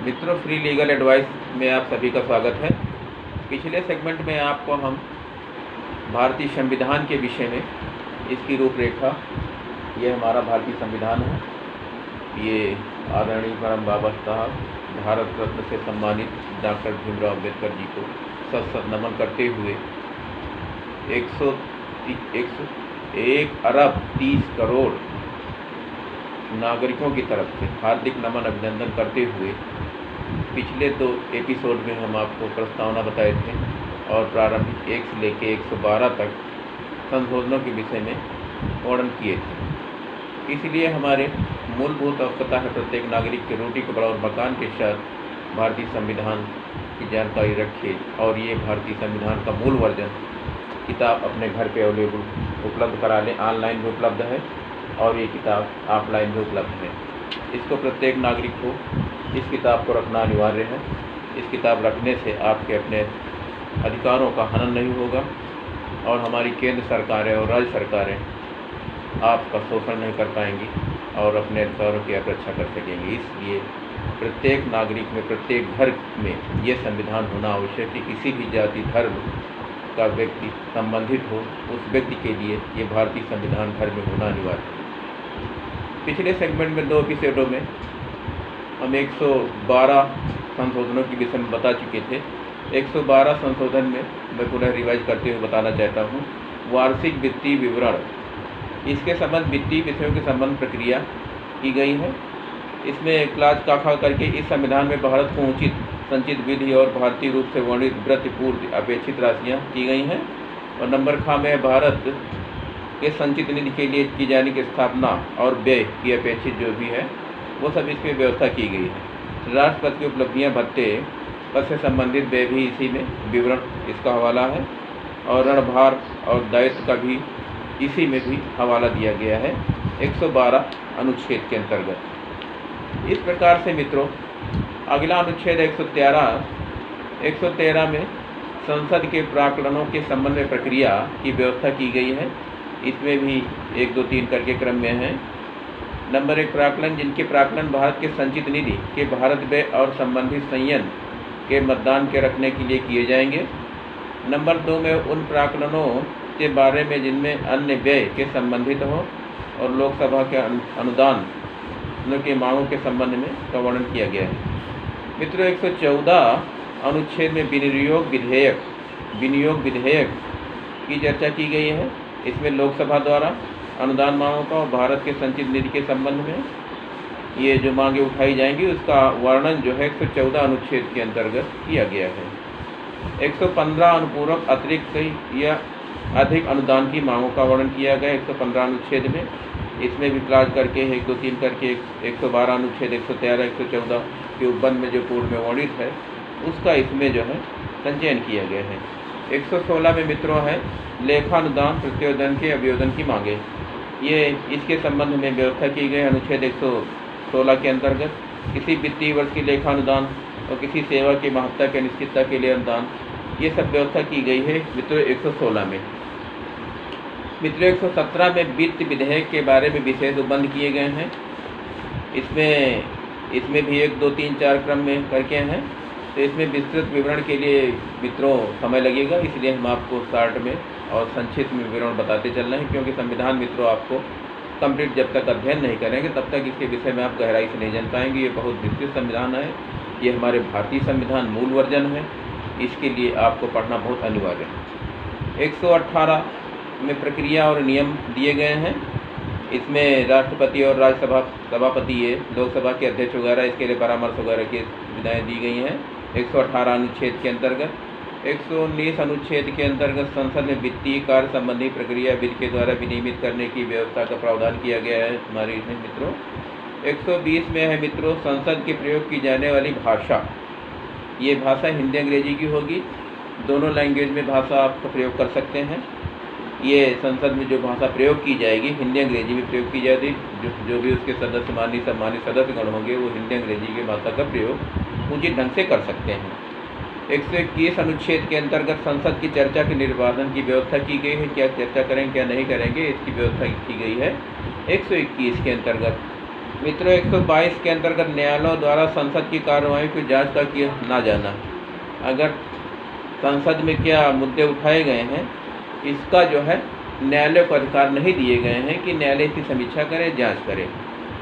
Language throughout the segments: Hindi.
मित्रों, फ्री लीगल एडवाइस में आप सभी का स्वागत है। पिछले सेगमेंट में आपको हम भारतीय संविधान के विषय में इसकी रूपरेखा, ये हमारा भारतीय संविधान है। ये आदरणीय परम बाबा साहब भारत रत्न से सम्मानित डॉक्टर भीमराव अम्बेडकर जी को सत सत नमन करते हुए 1 अरब 30 करोड़ नागरिकों की तरफ से हार्दिक नमन अभिनंदन करते हुए पिछले 2 एपिसोड में हम आपको प्रस्तावना बताए थे और प्रारंभिक 1 से लेकर 112 तक संशोधनों के विषय में वर्णन किए थे। इसलिए हमारे मूलभूत आवश्यकता है प्रत्येक नागरिक के रोटी कपड़ा और मकान के साथ भारतीय संविधान की जानकारी रखे और ये भारतीय संविधान का मूल वर्जन किताब अपने घर पे अवेलेबल उपलब्ध करा लें। ऑनलाइन भी उपलब्ध है और ये किताब ऑफलाइन भी उपलब्ध है। इसको प्रत्येक नागरिक को इस किताब को रखना अनिवार्य है। इस किताब रखने से आपके अपने अधिकारों का हनन नहीं होगा और हमारी केंद्र सरकारें और राज्य सरकारें आपका शोषण नहीं कर पाएंगी और अपने अधिकारों की रक्षा कर सकेंगी। इसलिए प्रत्येक नागरिक में, प्रत्येक घर में ये संविधान होना आवश्यक है। किसी भी जाति धर्म का व्यक्ति संबंधित हो, उस व्यक्ति के लिए ये भारतीय संविधान घर में होना अनिवार्य है। पिछले सेगमेंट में 2 एपिसोडों में हम 112 संशोधनों के विषय में बता चुके थे। 112 संशोधन में मैं पुनः रिवाइज करते हुए बताना चाहता हूँ। वार्षिक वित्तीय विवरण, इसके संबंध वित्तीय विषयों के संबंध प्रक्रिया की गई है। इसमें क्लास काखा करके इस संविधान में भारत को उचित संचित विधि और भारतीय रूप से वर्णित वृत्तिपूर्व अपेक्षित राशियाँ की गई हैं। और नंबर खा में भारत के संचित निधि के लिए की जाने की स्थापना और व्यय की अपेक्षित जो भी है वो सब इसमें व्यवस्था की गई है। राष्ट्रपति की उपलब्धियां, भत्ते, पद से संबंधित व्यय भी इसी में विवरण इसका हवाला है और ऋणभार और दायित्व का भी इसी में भी हवाला दिया गया है 112 अनुच्छेद के अंतर्गत। इस प्रकार से मित्रों, अगला अनुच्छेद 113 में संसद के प्राक्कलनों के संबंध में प्रक्रिया की व्यवस्था की गई है। इसमें भी 1, 2, 3 करके क्रम में है। नंबर 1, प्राक्कलन, जिनके प्राक्कलन भारत के संचित निधि के भारत व्यय और संबंधित संयंत्र के मतदान के रखने के लिए किए जाएंगे। नंबर 2 में उन प्राक्कलनों के बारे में जिनमें अन्य व्यय के संबंधित हो और लोकसभा के अनुदान के मांगों के संबंध में का वर्णन किया गया है। मित्रों, 114 अनुच्छेद में विनियोग विधेयक की चर्चा की गई है। इसमें लोकसभा द्वारा अनुदान मांगों का और भारत के संचित निधि के संबंध में ये जो मांगे उठाई जाएंगी उसका वर्णन जो है 114 अनुच्छेद के अंतर्गत किया गया है। 115 अनुपूरक अतिरिक्त या अधिक अनुदान की मांगों का वर्णन किया गया 115 अनुच्छेद में। इसमें भी क्लास करके 1, 2, 3 करके 112 अनुच्छेद 113, 114 के उपबंध में जो पूर्व में वर्णित है उसका इसमें जो है संचयन किया गया है। 116 में मित्रों है लेखानुदान प्रत्योदन के अभियोजन की मांगे। ये इसके संबंध में व्यवस्था की गई अनुच्छेद 116 के अंतर्गत। किसी वित्तीय वर्ष की लेखानुदान और किसी सेवा की महत्ता की अनिश्चितता के लिए अनुदान, ये सब व्यवस्था की गई है मित्रों 116 में। मित्रों, 117 में वित्त विधेयक के बारे में विशेष उपबंध किए गए हैं। इसमें भी 1, 2, 3, 4 क्रम में करके हैं। तो इसमें विस्तृत विवरण के लिए मित्रों समय लगेगा, इसलिए हम आपको शॉर्ट में और संक्षिप्त में विवरण बताते चल रहे हैं, क्योंकि संविधान मित्रों आपको कंप्लीट जब तक अध्ययन नहीं करेंगे तब तक इसके विषय में आप गहराई से नहीं जान पाएंगे। ये बहुत विस्तृत संविधान है। ये हमारे भारतीय संविधान मूल वर्जन है। इसके लिए आपको पढ़ना बहुत अनिवार्य है। 118 में प्रक्रिया और नियम दिए गए हैं। इसमें राष्ट्रपति और राज्यसभा सभापति, ये लोकसभा के अध्यक्ष वगैरह, इसके लिए परामर्श वगैरह की सुविधाएँ दी गई हैं 118 अनुच्छेद के अंतर्गत। 119 अनुच्छेद के अंतर्गत संसद में वित्तीय कार्य संबंधी प्रक्रिया विधि के द्वारा विनियमित करने की व्यवस्था का प्रावधान किया गया है हमारे इसमें मित्रों। 120 में है मित्रों संसद के प्रयोग की जाने वाली भाषा। ये भाषा हिंदी अंग्रेजी की होगी। दोनों लैंग्वेज में भाषा आप प्रयोग कर सकते हैं। ये संसद में जो भाषा प्रयोग की जाएगी हिंदी अंग्रेजी में प्रयोग की जाएगी। जो भी उसके सदस्य सम्मानित सदस्यगण होंगे वो हिंदी अंग्रेजी की भाषा का प्रयोग उचित ढंग से कर सकते हैं। 121 अनुच्छेद के अंतर्गत संसद की चर्चा के निर्वाधन की व्यवस्था की गई है। क्या चर्चा करेंगे क्या नहीं करेंगे इसकी व्यवस्था की गई है 121 के अंतर्गत। मित्रों 122 के अंतर्गत न्यायालयों द्वारा संसद की कार्रवाई की जांच का किया ना जाना। अगर संसद में क्या मुद्दे उठाए गए हैं, इसका जो है न्यायालय को अधिकार नहीं दिए गए हैं कि न्यायालय की समीक्षा करे, जांच करे।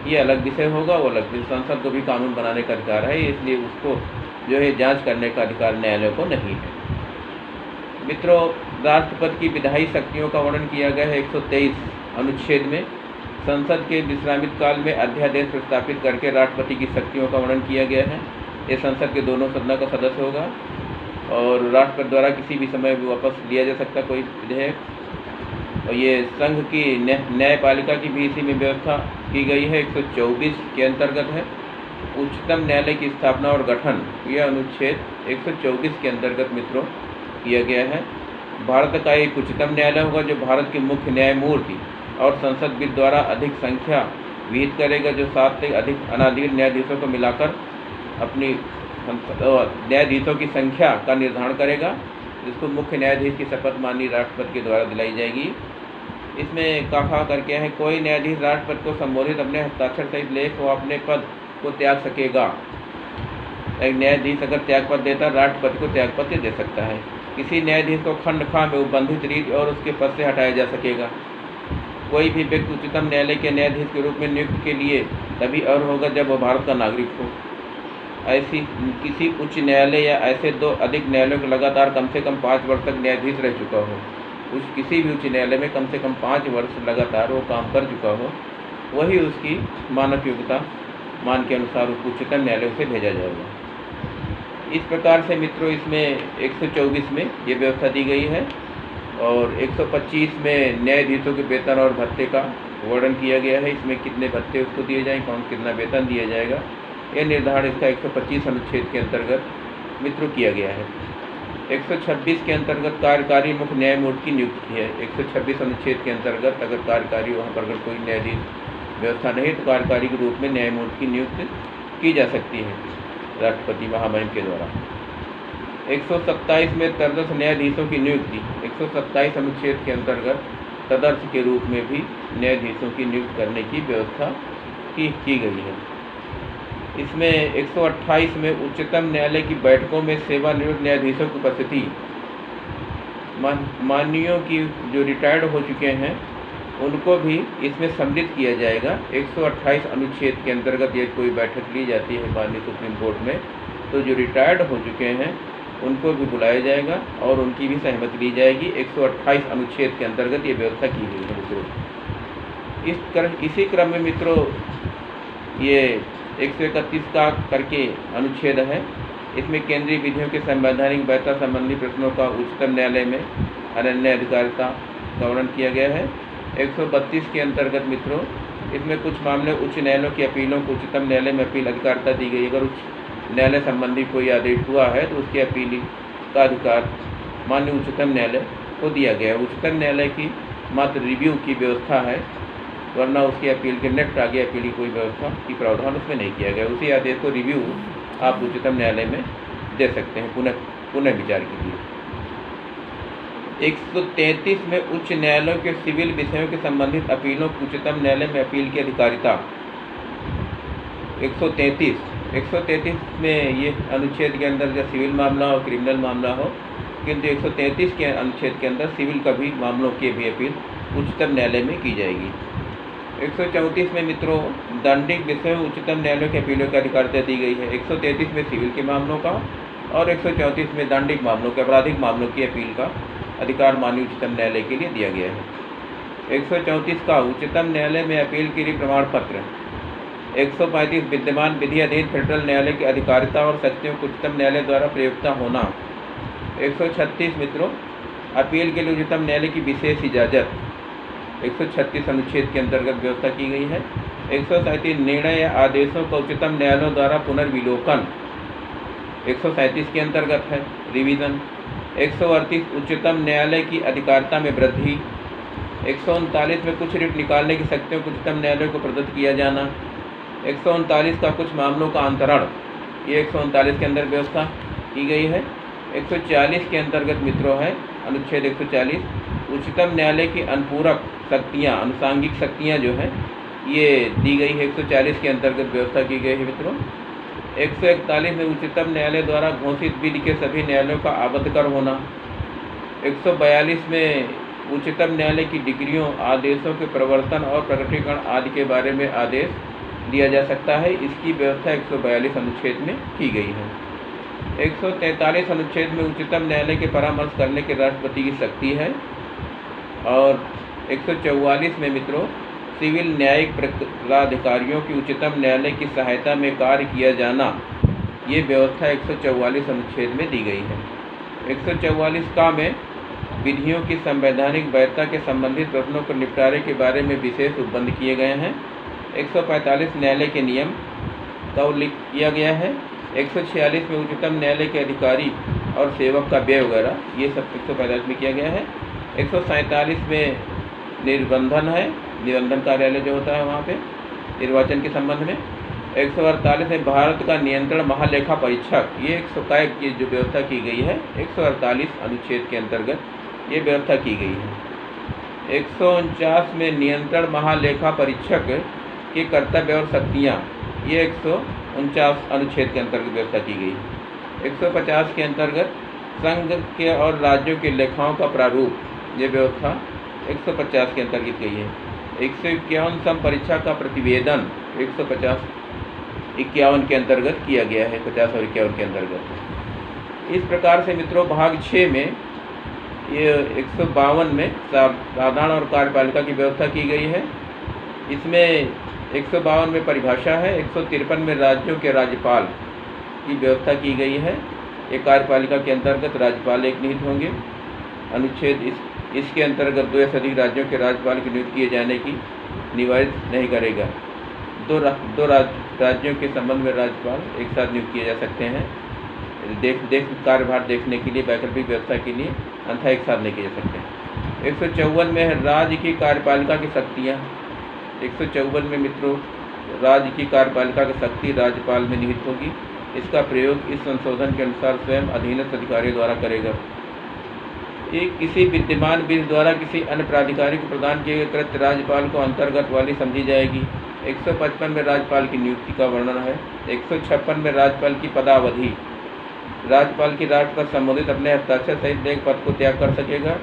ये अलग विषय होगा, वो अलग विषय। संसद को भी कानून बनाने का अधिकार है, इसलिए उसको जो है जांच करने का अधिकार न्यायालय को नहीं है। मित्रों, राष्ट्रपति की विधायी शक्तियों का वर्णन किया गया है 123 अनुच्छेद में। संसद के विश्रामित काल में अध्यादेश प्रस्तावित करके राष्ट्रपति की शक्तियों का वर्णन किया गया है। ये संसद के दोनों सदनों का सदस्य होगा और राष्ट्रपति द्वारा किसी भी समय वापस लिया जा सकता कोई विधेयक। और ये संघ की न्यायपालिका की भी इसी में व्यवस्था की गई है, 124 के अंतर्गत है। उच्चतम न्यायालय की स्थापना और गठन, यह अनुच्छेद 124 के अंतर्गत मित्रों किया गया है। भारत का एक उच्चतम न्यायालय होगा जो भारत के मुख्य न्यायमूर्ति और संसद बिल द्वारा अधिक संख्या विहित करेगा, जो 7 से अधिक अनाधिकृत न्यायाधीशों को मिलाकर अपनी न्यायाधीशों की संख्या का निर्धारण करेगा, जिसको मुख्य न्यायाधीश की शपथ माननीय राष्ट्रपति के द्वारा दिलाई जाएगी। इसमें कहा करके है, कोई न्यायाधीश राष्ट्रपति को संबोधित अपने हस्ताक्षर सहित लेख व अपने पद को त्याग सकेगा। एक न्यायाधीश अगर त्यागपत्र देता राष्ट्रपति को त्यागपत्र दे सकता है। किसी न्यायाधीश को खंड खा में उपबंधित रीति और उसके पद से हटाया जा सकेगा। कोई भी व्यक्ति उच्चतम न्यायालय के न्यायाधीश के रूप में नियुक्त के लिए तभी अर्ह होगा जब वह भारत का नागरिक हो। ऐसी किसी उच्च न्यायालय या ऐसे 2 अधिक न्यायालयों के लगातार कम से कम 5 वर्ष तक न्यायाधीश रह चुका हो। किसी भी उच्च न्यायालय में कम से कम 5 वर्ष लगातार वो काम कर चुका हो, वही उसकी मानक योग्यता मान के अनुसार उसको उच्चतम न्यायालय से भेजा जाएगा। इस प्रकार से मित्रों इसमें 124 में ये व्यवस्था दी गई है और 125 में न्यायाधीशों के वेतन और भत्ते का वर्णन किया गया है। इसमें कितने भत्ते उसको दिए जाएंगे, कौन कितना वेतन दिया जाएगा, यह निर्धारण इसका 125 अनुच्छेद के अंतर्गत मित्रों किया गया है। 126 के अंतर्गत कार्यकारी मुख्य न्यायमूर्ति की नियुक्ति है। 126 अनुच्छेद के अंतर्गत अगर कार्यकारी वहाँ पर अगर कोई न्यायाधीश व्यवस्था नहीं तो कार्यकारी के रूप में न्यायमूर्ति की नियुक्ति की जा सकती है राष्ट्रपति महामहिम के द्वारा। 127 में तदर्थ न्यायाधीशों की नियुक्ति, 127 अनुच्छेद के अंतर्गत तदर्थ के रूप में भी न्यायाधीशों की नियुक्ति करने की व्यवस्था की गई है। इसमें 128 में उच्चतम न्यायालय की बैठकों में सेवानिवृत्त न्यायाधीशों की उपस्थिति, माननीयों की जो रिटायर्ड हो चुके हैं उनको भी इसमें सम्मिलित किया जाएगा। 128 अनुच्छेद के अंतर्गत ये कोई बैठक ली जाती है माननीय सुप्रीम कोर्ट में, तो जो रिटायर्ड हो चुके हैं उनको भी बुलाया जाएगा और उनकी भी सहमति ली जाएगी। 128 अनुच्छेद के अंतर्गत ये व्यवस्था की गई है मित्रों। इसी क्रम में मित्रों ये 131 का करके अनुच्छेद है। इसमें केंद्रीय विधियों के संवैधानिक वैधता संबंधी प्रश्नों का उच्चतम न्यायालय में अनन्य अधिकारिता का वर्णन किया गया है। 132 के अंतर्गत मित्रों इसमें कुछ मामले उच्च न्यायालयों की अपीलों को उच्चतम न्यायालय में अपील अधिकारिता दी गई। अगर उच्च न्यायालय संबंधी कोई आदेश हुआ है तो उसकी अपील का अधिकार माननीय उच्चतम न्यायालय को दिया गया है। उच्चतम न्यायालय की मात्र रिव्यू की व्यवस्था है, वरना उसकी अपील के नेक्स्ट आगे अपील की कोई व्यवस्था की प्रावधान उसमें नहीं किया गया। उसी आदेश को रिव्यू आप उच्चतम न्यायालय में दे सकते हैं पुनः विचार के लिए। 133 में उच्च न्यायालयों के सिविल विषयों के संबंधित अपीलों को उच्चतम न्यायालय में अपील की अधिकारिता। 133 में ये अनुच्छेद के अंदर जब सिविल मामला हो क्रिमिनल मामला हो, किंतु 133 के अनुच्छेद के अंदर सिविल का भी मामलों की भी अपील उच्चतम न्यायालय में की जाएगी। 134 में मित्रों दंडिक विषयों में उच्चतम न्यायालय की अपीलों की अधिकारिता दी गई है। 133 में सिविल के मामलों का और 134 में दंडिक मामलों के आपराधिक मामलों की अपील का अधिकार माननीय उच्चतम न्यायालय के लिए दिया गया है। 134 का उच्चतम न्यायालय में अपील के लिए प्रमाण पत्र। 135 विद्यमान विधि अधीन फेडरल न्यायालय की अधिकारिता और शक्तियों को उच्चतम न्यायालय द्वारा प्रयोक्ता होना। 136 मित्रों अपील के लिए उच्चतम न्यायालय की विशेष इजाज़त 136 अनुच्छेद के अंतर्गत व्यवस्था की गई है। 137 निर्णय या आदेशों का उच्चतम न्यायालयों द्वारा पुनर्विलोकन 137 के अंतर्गत है रिवीजन। 138 उच्चतम न्यायालय की अधिकारिता में वृद्धि। 139 में कुछ रिट निकालने की शक्तियों को उच्चतम न्यायालय को प्रदत्त किया जाना। 139 का कुछ मामलों का अंतरण, ये 139 के अंदर व्यवस्था की गई है। 140 के अंतर्गत मित्रों है अनुच्छेद 140 उच्चतम न्यायालय की अनुपूरक शक्तियाँ, अनुसांगिक शक्तियाँ जो हैं ये दी गई है, 140 के अंतर्गत व्यवस्था की गई है मित्रों। 141 में उच्चतम न्यायालय द्वारा घोषित बिल के सभी न्यायालयों का आबद्धकर होना। 142 में उच्चतम न्यायालय की डिग्रियों, आदेशों के प्रवर्तन और प्रकटीकरण आदि के बारे में आदेश दिया जा सकता है। इसकी व्यवस्था 142 अनुच्छेद में की गई है। 143 अनुच्छेद में उच्चतम न्यायालय के परामर्श करने के राष्ट्रपति की शक्ति है। और 144 में मित्रों सिविल न्यायिक प्राधिकारियों की उच्चतम न्यायालय की सहायता में कार्य किया जाना, ये व्यवस्था 144 अनुच्छेद में दी गई है। 144 का में विधियों की संवैधानिक वैधता के संबंधित प्रश्नों को निपटारे के बारे में विशेष उपबंध किए गए हैं। 145 न्यायालय के नियम का उल्लेख किया गया है। 146 में उच्चतम न्यायालय के अधिकारी और सेवक का व्यय वगैरह, ये सब 145 में किया गया है। 147 में निर्बंधन है, निबंधन कार्यालय जो होता है वहाँ पे निर्वाचन के संबंध में। 148 में भारत का नियंत्रण महालेखा परीक्षक, ये 100 की जो व्यवस्था की गई है 148 अनुच्छेद के अंतर्गत ये व्यवस्था की गई है। 149 में नियंत्रण महालेखा परीक्षक के कर्तव्य और शक्तियाँ, ये 149 अनुच्छेद के अंतर्गत व्यवस्था की गई है। 150 के अंतर्गत संघ के और राज्यों के लेखाओं का प्रारूप, ये व्यवस्था 150 के अंतर्गत गई है। 151 सम परीक्षा का प्रतिवेदन 151 के अंतर्गत किया गया है, 50 और 51 के अंतर्गत। इस प्रकार से मित्रों भाग 6 में ये 152 में साधारण और कार्यपालिका की व्यवस्था की गई है। इसमें 152 में परिभाषा है। 153 में राज्यों के राज्यपाल की व्यवस्था की गई है। ये कार्यपालिका के अंतर्गत राज्यपाल एक निहित होंगे। अनुच्छेद इसके अंतर्गत 2 से अधिक राज्यों के राज्यपाल की नियुक्ति किए जाने की निवारित नहीं करेगा। दो राज्यों के संबंध में राज्यपाल एक साथ नियुक्त किए जा सकते हैं। कार्यभार देखने के लिए, वैकल्पिक व्यवस्था के लिए, अन्यथा एक साथ नहीं किए जा सकते। 154 में है राज्य की कार्यपालिका की शक्तियाँ। 154 में मित्रों राज्य की कार्यपालिका की शक्ति राज्यपाल में निहित होगी। इसका प्रयोग इस संशोधन के अनुसार स्वयं अधीनस्थ अधिकारियों द्वारा करेगा। ये किसी विद्यमान बिल द्वारा किसी अन्य प्राधिकारी को प्रदान किए गए कृत्य राज्यपाल को अंतर्गत वाली समझी जाएगी। 155 में राज्यपाल की नियुक्ति का वर्णन है। 156 में राज्यपाल की पदावधि, राज्यपाल की राष्ट्र पर संबोधित अपने हस्ताक्षर सहित एक पद को त्याग कर सकेगा।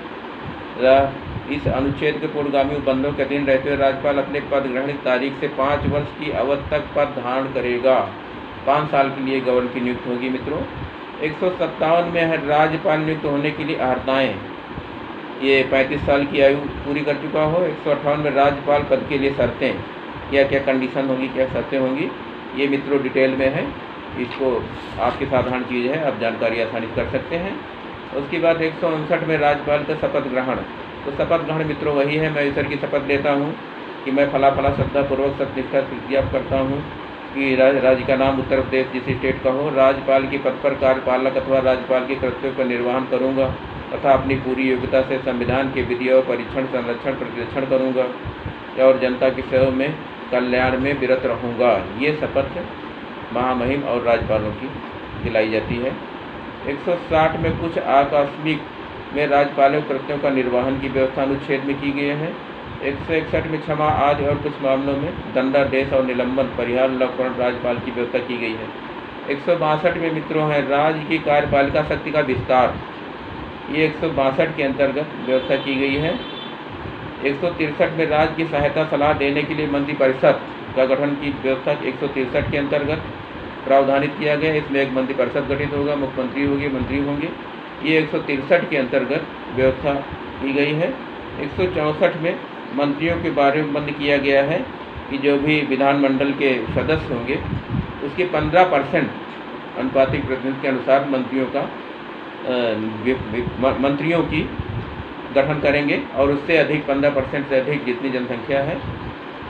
इस अनुच्छेद के पूर्वगामी उपबंधों के अधीन रहते हुए राज्यपाल अपने पद ग्रहण तारीख से 5 वर्ष की अवधि तक पद धारण करेगा। 5 साल के लिए गवर्नर की नियुक्ति होगी मित्रों। 157 में है राज्यपाल नियुक्त होने के लिए अर्हताएँ, ये 35 साल की आयु पूरी कर चुका हो। 158 में राज्यपाल पद के लिए शर्तें, क्या क्या कंडीशन होगी, क्या शर्तें होंगी, ये मित्रों डिटेल में है। इसको आपकी साधारण चीज़ है, आप जानकारी आसानी से कर सकते हैं। उसके बाद 159 में राज्यपाल का शपथ ग्रहण। तो शपथ ग्रहण मित्रों वही है, मैं ईश्वर की शपथ लेता हूँ कि मैं फला फला श्रद्धापूर्वक सत्यनिष्ठा से प्रतिज्ञा करता हूँ कि राज्य का नाम उत्तर प्रदेश जिस स्टेट का हो, राज्यपाल के पद पर कार्यपालक अथवा राज्यपाल के कर्तव्यों का निर्वहन करूँगा तथा अपनी पूरी योग्यता से संविधान के विधि और परीक्षण, संरक्षण, प्रतिरक्षण करूँगा और जनता की सेवा में, कल्याण में विरत रहूँगा। ये शपथ महामहिम और राज्यपालों की दिलाई जाती है। 160 में कुछ आकस्मिक में राज्यपालों कृत्यों का निर्वहन की व्यवस्था अनुच्छेद में की गई है। 161 में क्षमा आदि और कुछ मामलों में दंडादेश और निलंबन परिहार लघुकरण राज्यपाल की व्यवस्था की गई है। 162 में मित्रों है राज्य की कार्यपालिका शक्ति का विस्तार, ये 162 के अंतर्गत व्यवस्था की गई है। 163 में राज्य की सहायता सलाह देने के लिए मंत्रिपरिषद का गठन की व्यवस्था 163 के अंतर्गत प्रावधानित किया गया। इसमें एक मंत्रिपरिषद गठित होगा, मुख्यमंत्री होंगे, मंत्री होंगे। ये 163 के अंतर्गत व्यवस्था की गई है। 164 में मंत्रियों के बारे में बंद किया गया है कि जो भी विधानमंडल के सदस्य होंगे उसके 15% अनुपातिक प्रतिनिधित्व के अनुसार मंत्रियों की गठन करेंगे और उससे अधिक 15% से अधिक जितनी जनसंख्या है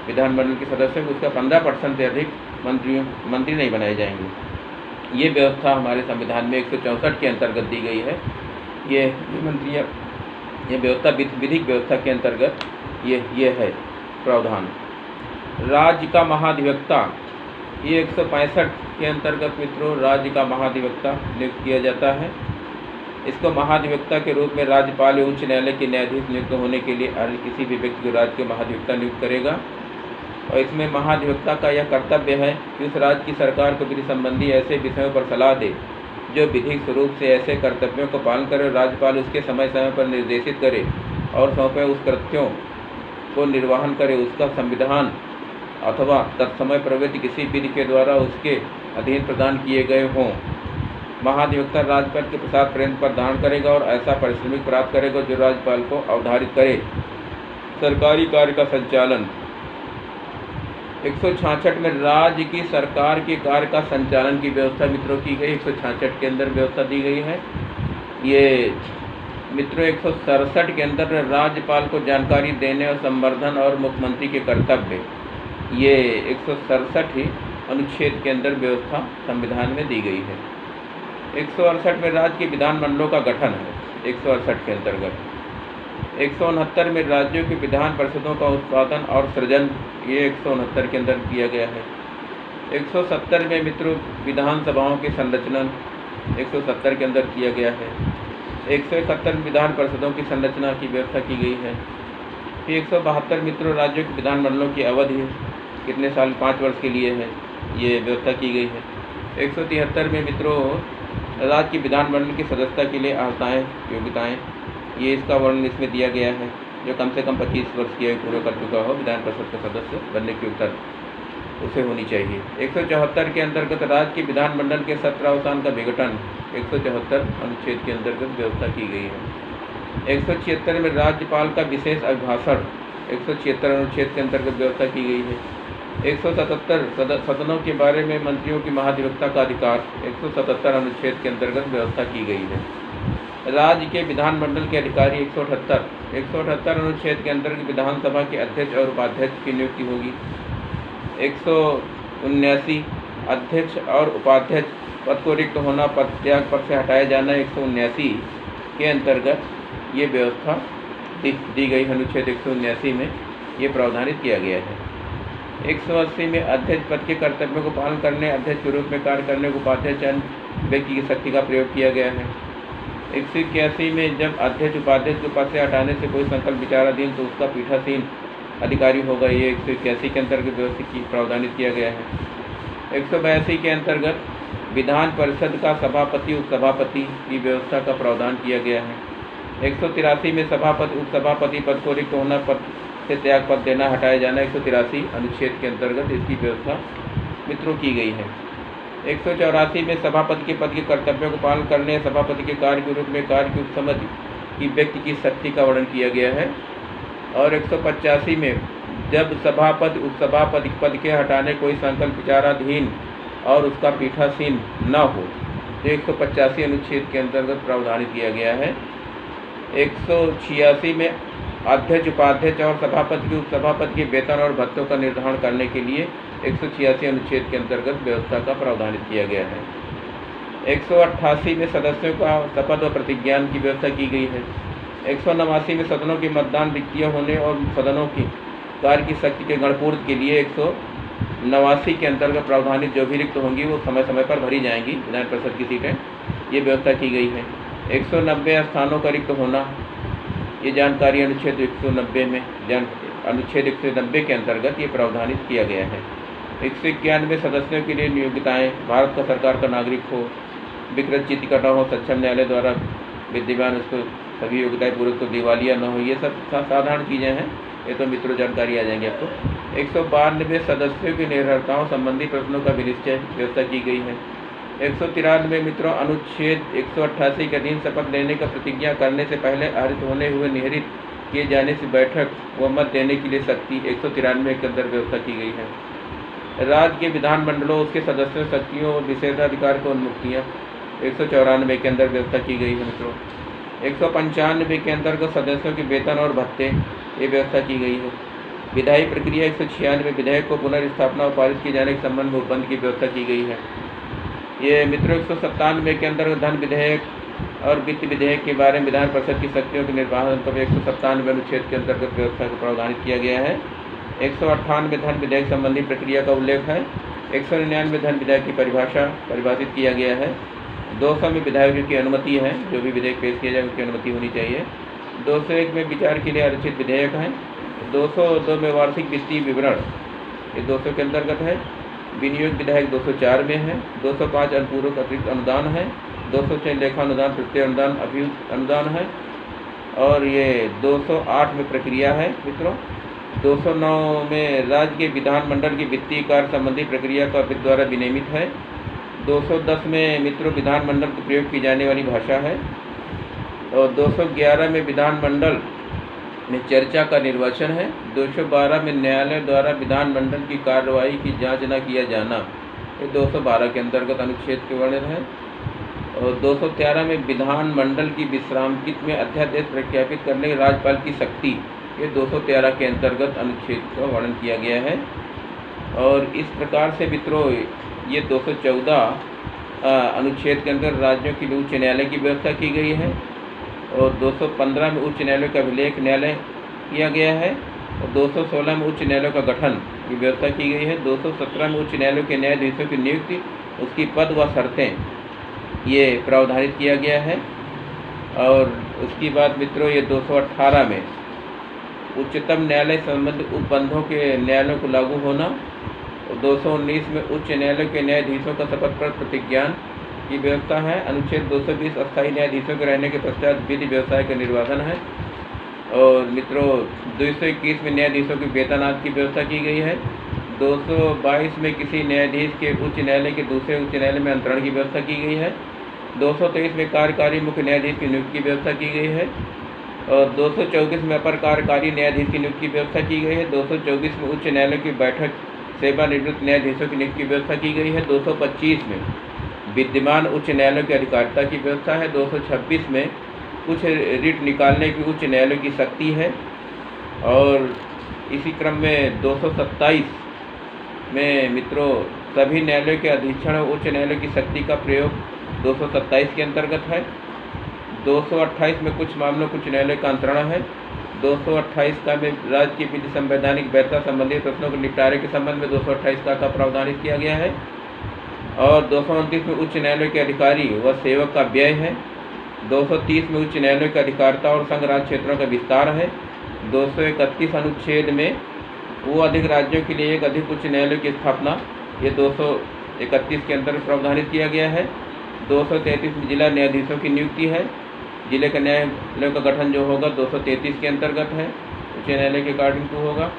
विधानमंडल के सदस्य उसका 15% से अधिक मंत्री नहीं बनाए जाएंगे। ये व्यवस्था हमारे संविधान में 164 के अंतर्गत दी गई है। ये मंत्रियाँ, ये व्यवस्था विधिक व्यवस्था के अंतर्गत ये है प्रावधान। राज्य का महाधिवक्ता, ये 165 के अंतर्गत मित्रों राज्य का महाधिवक्ता नियुक्त किया जाता है। इसको महाधिवक्ता के रूप में राज्यपाल उच्च न्यायालय के न्यायाधीश नियुक्त होने के लिए किसी भी व्यक्ति को राज्य के महाधिवक्ता नियुक्त करेगा। और इसमें महाधिवक्ता का यह कर्तव्य है कि उस राज्य की सरकार को विधि संबंधी ऐसे विषयों पर सलाह दे जो विधिक स्वरूप से ऐसे कर्तव्यों को पालन करे और राज्यपाल उसके समय समय पर निर्देशित करे और सौंपे उस कृत्यों को निर्वहन करे, उसका संविधान अथवा तत्समय प्रवृत्ति किसी विधि के द्वारा उसके अधीन प्रदान किए गए हों। महाधिवक्ता राज्यपाल के प्रसाद पर्यंत पर दान करेगा और ऐसा पारिश्रमिक प्राप्त करेगा जो राज्यपाल को अवधारित करे। सरकारी कार्य का संचालन 166 में राज्य की सरकार के कार्य का संचालन की व्यवस्था मित्रों की गई। 166 के अंदर व्यवस्था दी गई है। ये मित्रों 167 के अंदर राज्यपाल को जानकारी देने और संवर्धन और मुख्यमंत्री के कर्तव्य, ये 167 ही अनुच्छेद के अंदर व्यवस्था संविधान में दी गई है। 168 में राज्य के विधानमंडलों का गठन है। 168 के अंतर्गत 169 में राज्यों की विधान परिषदों का उत्पादन और सृजन, ये 169 के अंदर किया गया है। 170 में मित्रों विधानसभाओं के संरचना 170 के अंदर किया गया है। 171 विधान परिषदों की संरचना की व्यवस्था की गई है। फिर 172 मित्रों राज्यों के विधानमंडलों की अवधि कितने साल, 5 वर्ष के लिए है, ये व्यवस्था की गई है। 173 में मित्रों राज्य की विधानमंडल की सदस्यता के लिए अर्हताएँ योग्यताएँ, ये इसका वर्णन इसमें दिया गया है। जो कम से कम 25 वर्ष की आयु पूरा कर चुका हो विधान परिषद का सदस्य बनने की योग्यता उसे होनी चाहिए। 174 के अंतर्गत राज्य के विधानमंडल के सत्रावसान का विघटन 174 अनुच्छेद के अंतर्गत व्यवस्था की गई है। 176 में राज्यपाल का विशेष अभिभाषण 176 अनुच्छेद के अंतर्गत व्यवस्था की गई है। 177 सदनों के बारे में मंत्रियों की महाधिवक्ता का अधिकार 177 अनुच्छेद के अंतर्गत व्यवस्था की गई है। राज्य के विधानमंडल के अधिकारी 178 अनुच्छेद के अंतर्गत विधानसभा के अध्यक्ष और उपाध्यक्ष की नियुक्ति होगी। 179 अध्यक्ष और उपाध्यक्ष पद को रिक्त होना, पद त्याग पर से हटाया जाना 179 के अंतर्गत ये व्यवस्था दी गई। अनुच्छेद 179 में ये प्रावधानित किया गया है। 180 में अध्यक्ष पद के कर्तव्यों को पालन करने, अध्यक्ष के रूप में कार्य करने को उपाध्यक्ष व्यक्ति की शक्ति का प्रयोग किया गया है। 181 में जब अध्यक्ष उपाध्यक्ष को पद से हटाने से कोई संकल्प विचाराधीन तो उसका पीठासीन अधिकारी होगा, ये 181 के अंतर्गत व्यवस्था की प्रावधानित किया गया है। 182 के अंतर्गत विधान परिषद का सभापति उपसभापति की व्यवस्था का प्रावधान किया गया है। 183 में सभापति उपसभापति पद को रिक्त होना, पद से त्याग पद देना, हटाया जाना 183 अनुच्छेद के अंतर्गत इसकी व्यवस्था मित्रों की गई है। 184 में सभापति के पद के कर्तव्यों को पालन करने, सभापति के कार्य के रूप में कार्य की उपसमिति की व्यक्ति की शक्ति का वर्णन किया गया है। और 185 में जब सभापति उपसभापति पद के हटाने कोई संकल्प विचाराधीन और उसका पीठासीन न हो तो 185 अनुच्छेद के अंतर्गत प्रावधानित किया गया है। 186 में अध्यक्ष उपाध्यक्ष और सभापति की उपसभापति के वेतन और भत्तों का निर्धारण करने के लिए 186 अनुच्छेद के अंतर्गत व्यवस्था का प्रावधानित किया गया है। 188 में सदस्यों का शपथ व प्रतिज्ञान की व्यवस्था की गई है। 189 में सदनों के मतदान रिक्तियाँ होने और सदनों की कार्य की शक्ति के गणपूर्ति के लिए 189 के अंतर्गत प्रावधानित जो भी रिक्त होंगी वो समय समय पर भरी जाएंगी विधान परिषद की सीटें, ये व्यवस्था की गई है। 190 स्थानों का रिक्त होना, ये जानकारी अनुच्छेद 190 में अनुच्छेद 190 के अंतर्गत ये प्रावधानित किया गया है। 191 सदस्यों के लिए नियोक्ताएँ भारत का सरकार का नागरिक हो, विकृत चित्त कटा हो, सक्षम न्यायालय द्वारा विद्यमान उसको सभी योग्यताएँ पूर्वक तो दिवालिया न हो, ये सब साधारण चीज़ें हैं, ये तो मित्रों जानकारी आ जाएंगे आपको। 192 सदस्यों की निर्भरताओं संबंधी प्रश्नों का विनिश्चय व्यवस्था की गई है। 193 मित्रों अनुच्छेद 188 के अधीन शपथ लेने का प्रतिज्ञा करने से पहले आहरित होने हुए निहरित किए जाने से बैठक व मत देने के लिए शक्ति 193 के अंदर व्यवस्था की गई है। राज्य के विधानमंडलों उसके सदस्यों शक्तियों और विशेषाधिकार को उन्मुक्तियाँ 194 के अंदर व्यवस्था की गई है मित्रों। 195 के अंतर्गत सदस्यों के वेतन और भत्ते ये व्यवस्था की गई है। विधायी प्रक्रिया 196 विधेयक को पुनर्स्थापना और पारित किए जाने के संबंध में उपबंध की व्यवस्था की गई है। ये मित्रों 197 के अंतर्गत धन विधेयक और वित्त विधेयक के बारे में विधान परिषद की शक्तियों के निर्वाहन पर 197 अनुच्छेद के अंतर्गत व्यवस्था को प्रावधानित किया गया है। 198 धन विधेयक संबंधी प्रक्रिया का उल्लेख है। 199 धन विधेयक की परिभाषित किया गया है। 200 में विधायकों की अनुमति है, जो भी विधेयक पेश किया जाए उसकी अनुमति होनी चाहिए। 201 में विचार के लिए आरक्षित विधेयक हैं। 202 में वार्षिक वित्तीय विवरण ये 200 के अंतर्गत है। विनियोग विधायक 204 में है। 205 अनुपूरक अतिरिक्त अनुदान है। 206 लेखा अनुदान, प्रत्यय अनुदान, अभियुक्त अनुदान है। और ये 208 में प्रक्रिया है मित्रों। 209 में राज्य के विधानमंडल की वित्तीय कार्य संबंधी प्रक्रिया का वित्त द्वारा विनियमित है। 210 में मित्रों विधानमंडल को प्रयोग की जाने वाली भाषा है। और 211 में विधानमंडल में चर्चा का निर्वाचन है। 212 में न्यायालय द्वारा विधानमंडल की कार्रवाई की जांच न किया जाना, ये 212 के अंतर्गत अनुच्छेद के वर्णन है। और 213 में विधानमंडल की विश्रामकृत में अध्यादेश प्रख्यापित करने के राज्यपाल की शक्ति, ये 213 के अंतर्गत अनुच्छेद का वर्णन किया गया है। और इस प्रकार से मित्रों ये 214 अनुच्छेद के अंदर राज्यों के लिए उच्च न्यायालय की व्यवस्था की गई है। और 215 में उच्च न्यायालय का अभिलेख न्यायालय किया गया है। और 216 में उच्च न्यायालय का गठन की व्यवस्था की गई है। 217 में उच्च न्यायालय के न्यायाधीशों की नियुक्ति, उसकी पद व शर्तें, ये प्रावधानित किया गया है। और उसकी बाद मित्रों ये 218 में उच्चतम न्यायालय संबंधी उपबंधों के न्यायालयों को लागू होना। और 219 में उच्च न्यायालय के न्यायाधीशों का शपथ पर प्रतिज्ञान की व्यवस्था है। अनुच्छेद 220 अस्थायी न्यायाधीशों के रहने के पश्चात विधि व्यवसाय का निर्वाधन है। और मित्रों 221 में न्यायाधीशों के वेतन आदि की व्यवस्था की गई है। 222 में किसी न्यायाधीश के उच्च न्यायालय के दूसरे उच्च न्यायालय में अंतरण की व्यवस्था की गई है। 223 में कार्यकारी मुख्य न्यायाधीश की नियुक्ति की व्यवस्था की गई है। और 224 में अपर कार्यकारी न्यायाधीश की नियुक्ति की व्यवस्था की गई है। 224 में उच्च न्यायालय की बैठक सेवानिवृत्त न्यायाधीशों की नियुक्ति की व्यवस्था की गई है। 225 में विद्यमान उच्च न्यायालयों की अधिकारिता की व्यवस्था है। 226 में कुछ रिट निकालने की उच्च न्यायालय की शक्ति है। और इसी क्रम में 227 में मित्रों सभी न्यायालयों के अधीक्षण और उच्च न्यायालय की शक्ति का प्रयोग 227 के अंतर्गत है। 228 में कुछ मामलों कुछ न्यायालय का अंतरण है। 228 का में राज्य की विधि संवैधानिक वैधता संबंधी प्रश्नों के निपटारे के संबंध में 228 का प्रावधानित किया गया है। और 229 में उच्च न्यायालय के अधिकारी व सेवक का व्यय है। 230 में उच्च न्यायालय की अधिकारिता और संघ राज्य क्षेत्रों का विस्तार है। 231 अनुच्छेद में वो अधिक राज्यों के लिए एक अधिक उच्च न्यायालय की स्थापना, ये 231 के अंतर्गत प्रावधानित किया गया है। 233 में जिला न्यायाधीशों की नियुक्ति है। जिले का न्यायालय का गठन जो होगा 233 के अंतर्गत है, उच्च न्यायालय के अकॉर्डिंग टू होगा।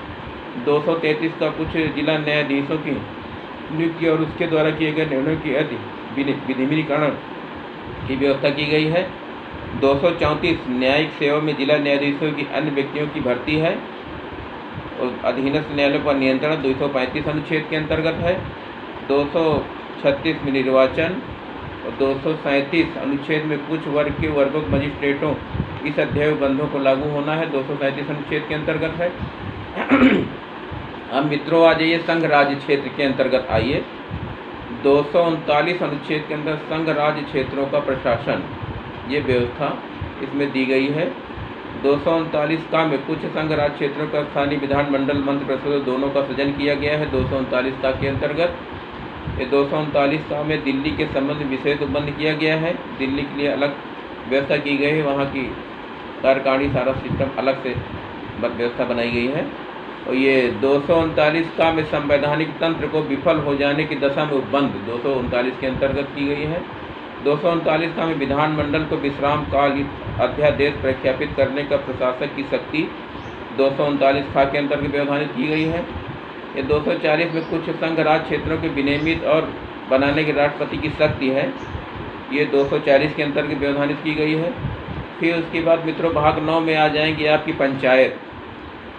233 का कुछ जिला न्यायाधीशों की नियुक्ति और उसके द्वारा किए गए निर्णयों की विधिमीकरण की व्यवस्था की गई है। 234 न्यायिक सेवा में जिला न्यायाधीशों की अन्य व्यक्तियों की भर्ती है। और अधीनस्थ न्यायालयों पर नियंत्रण 235 अनुच्छेद के अंतर्गत है। 236 में निर्वाचन। और 237 अनुच्छेद में कुछ वर्ग के वर्गों मजिस्ट्रेटों इस अध्याय बंधों को लागू होना है, 237 अनुच्छेद के अंतर्गत है। अब मित्रों आ जाइए संघ राज्य क्षेत्र के अंतर्गत आइए। 239 अनुच्छेद के अंदर संघ राज्य क्षेत्रों का प्रशासन, ये व्यवस्था इसमें दी गई है। 239 का में कुछ संघ राज्य क्षेत्रों का स्थानीय विधानमंडल मंत्रिपरिषद दोनों का सृजन किया गया है। 239 का के अंतर्गत ये 239 का में दिल्ली के संबंध में विशेष उपबंध किया गया है। दिल्ली के लिए अलग व्यवस्था की गई है, वहाँ की कार्यकारिणी सारा सिस्टम अलग से व्यवस्था बनाई गई है। और ये 239 का में संवैधानिक तंत्र को विफल हो जाने की दशा में उपबंध 239 के अंतर्गत की गई है। 239 का में विधानमंडल को विश्राम काल अध्यादेश प्रख्यापित करने का प्रशासक की शक्ति 239 खा के अंतर्गत व्यवधानित की गई है। ये 240 में कुछ संघ राज्य क्षेत्रों के विनियमित और बनाने के राष्ट्रपति की शक्ति है, ये 240 के अंतर्गत व्यवधानित की गई है। फिर उसके बाद मित्रों भाग 9 में आ जाएंगे आपकी पंचायत,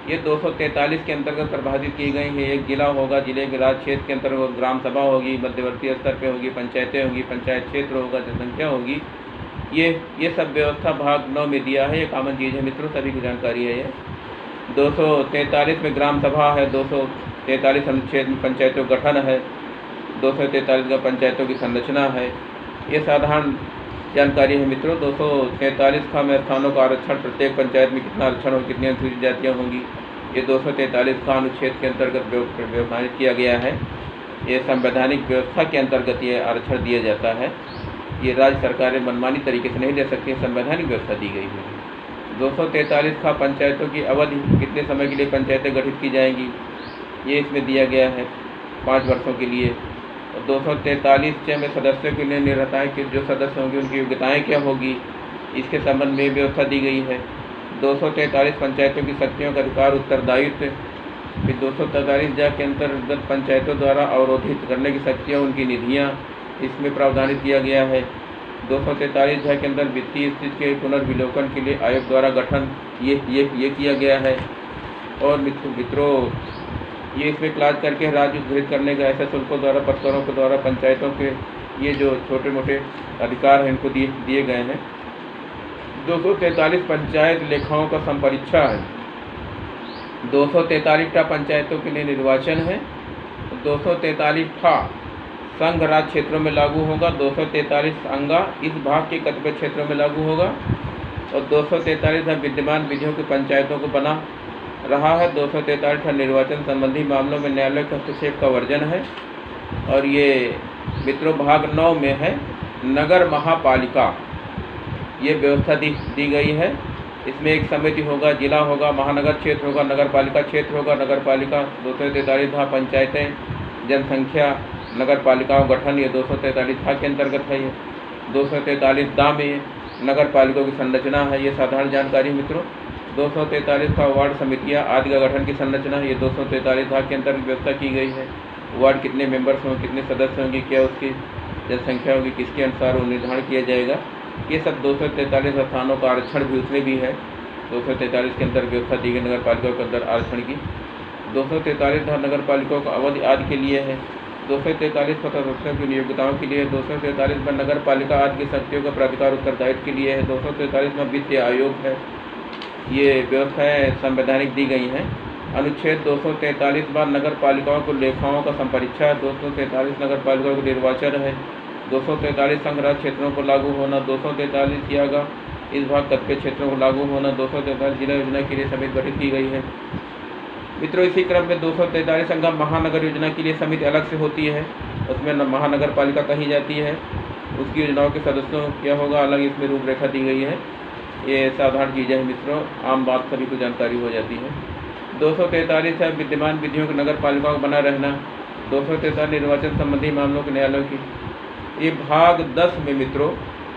ये 243 के अंतर्गत प्रभावित की गई है। एक जिला होगा, जिले के राज्य क्षेत्र के अंतर्गत ग्राम सभा होगी, मध्यवर्ती स्तर पे होगी, पंचायतें होगी, पंचायत क्षेत्र होगा, जनसंख्या होगी। ये सब व्यवस्था भाग 9 में दिया है। ये कॉमन चीज़ है मित्रों, सभी की जानकारी है। ये 243 में ग्राम सभा है। 243 अनुच्छेद में पंचायतों का गठन है। 243 का पंचायतों की संरचना है। ये साधारण जानकारी है मित्रों। 243 का में स्थानों का आरक्षण, प्रत्येक पंचायत में कितना आरक्षण और कितनी अनुसूचित जातियाँ होंगी, ये 243 का अनुच्छेद के अंतर्गत व्यवहारित किया गया है। ये संवैधानिक व्यवस्था के अंतर्गत ये आरक्षण दिया जाता है। ये राज्य सरकारें मनमानी तरीके से नहीं दे सकती, संवैधानिक व्यवस्था दी गई है। 243 का पंचायतों की अवधि, कितने समय के लिए पंचायतें गठित की जाएंगी, ये इसमें दिया गया है 5 वर्षों के लिए। और 243 में सदस्यों के लिए निर्धारित है कि जो सदस्य होंगे उनकी योग्यताएँ क्या होगी, इसके संबंध में व्यवस्था दी गई है। 243 पंचायतों की शक्तियों का अधिकार उत्तरदायित्व। फिर 243 के अंतर्गत पंचायतों द्वारा अवरोधित करने की शक्तियाँ, उनकी निधियाँ, इसमें प्रावधानित किया गया है। 243 के अंदर वित्तीय स्थिति के पुनर्विलोकन के लिए आयोग द्वारा गठन ये किया गया है। और मित्रों ये इसमें क्लास करके राज्य उद्धृत करने का ऐसे शुल्कों द्वारा पत्थरों के द्वारा पंचायतों के ये जो छोटे मोटे अधिकार हैं इनको दिए गए हैं। 243 पंचायत लेखाओं का संपरीक्षा है। 243 पंचायतों के लिए निर्वाचन है। 243 संघ राज्य क्षेत्रों में लागू होगा। 243 अंगा इस भाग के कतिपय क्षेत्रों में लागू होगा। और 243 विद्यमान विधियों की पंचायतों को बना रहा है। 243 निर्वाचन संबंधी मामलों में न्यायालय के हस्तक्षेप का वर्जन है। और ये मित्रों भाग 9 में है नगर महापालिका, ये व्यवस्था दी गई है। इसमें एक समिति होगा, जिला होगा, महानगर क्षेत्र होगा, नगर पालिका क्षेत्र होगा। नगर पालिका 243 पंचायतें, जनसंख्या, नगर पालिकाओं गठन, ये 243 के अंतर्गत है। ये 243 में नगर पालिकाओं की संरचना है, ये साधारण जानकारी मित्रों। 243 का वार्ड समितियाँ आदि का गठन की संरचना है, ये 243 के अंतर्गत व्यवस्था की गई है। वार्ड कितने मेंबर्स होंगे, कितने सदस्य होंगे, क्या उसकी जनसंख्या होगी, किसके अनुसार वो निर्धारण किया जाएगा, ये सब 243 स्थानों का आरक्षण भी उसमें भी है। 243 के अंदर व्यवस्था दी गई नगर पालिकाओं के अंदर आरक्षण की। 243 नगर पालिकाओं का अवधि आदि के लिए है। 243 सदस्यों की नियोक्ताओं के लिए। 243 में नगर पालिका आदि की शक्तियों का प्राधिकार उत्तरदायित्व के लिए है। 243 में वित्तीय आयोग है। ये व्यवस्थाएँ संवैधानिक दी गई हैं। अनुच्छेद 243 नगर पालिकाओं को लेखाओं का संपरीक्षा है। 243 नगर पालिकाओं को निर्वाचन है। 243 संघ राज्य क्षेत्रों को लागू होना। 243 इस भाग कतिपय क्षेत्रों को लागू होना। 243 जिला योजना के लिए समिति गठित की गई है। मित्रों इसी क्रम में 243 संघ महानगर योजना के लिए समिति अलग से होती है, उसमें महानगर पालिका कही जाती है। उसकी योजनाओं के सदस्यों क्या होगा अलग इसमें रूपरेखा दी गई है। ये साधारण चीज़ें हैं मित्रों, आम बात सभी को जानकारी हो जाती है। 243 है विद्यमान विधियों के नगर पालिकाओं को बना रहना। 243 निर्वाचन संबंधी मामलों के न्यायालयों की। ये भाग 10 में मित्रों,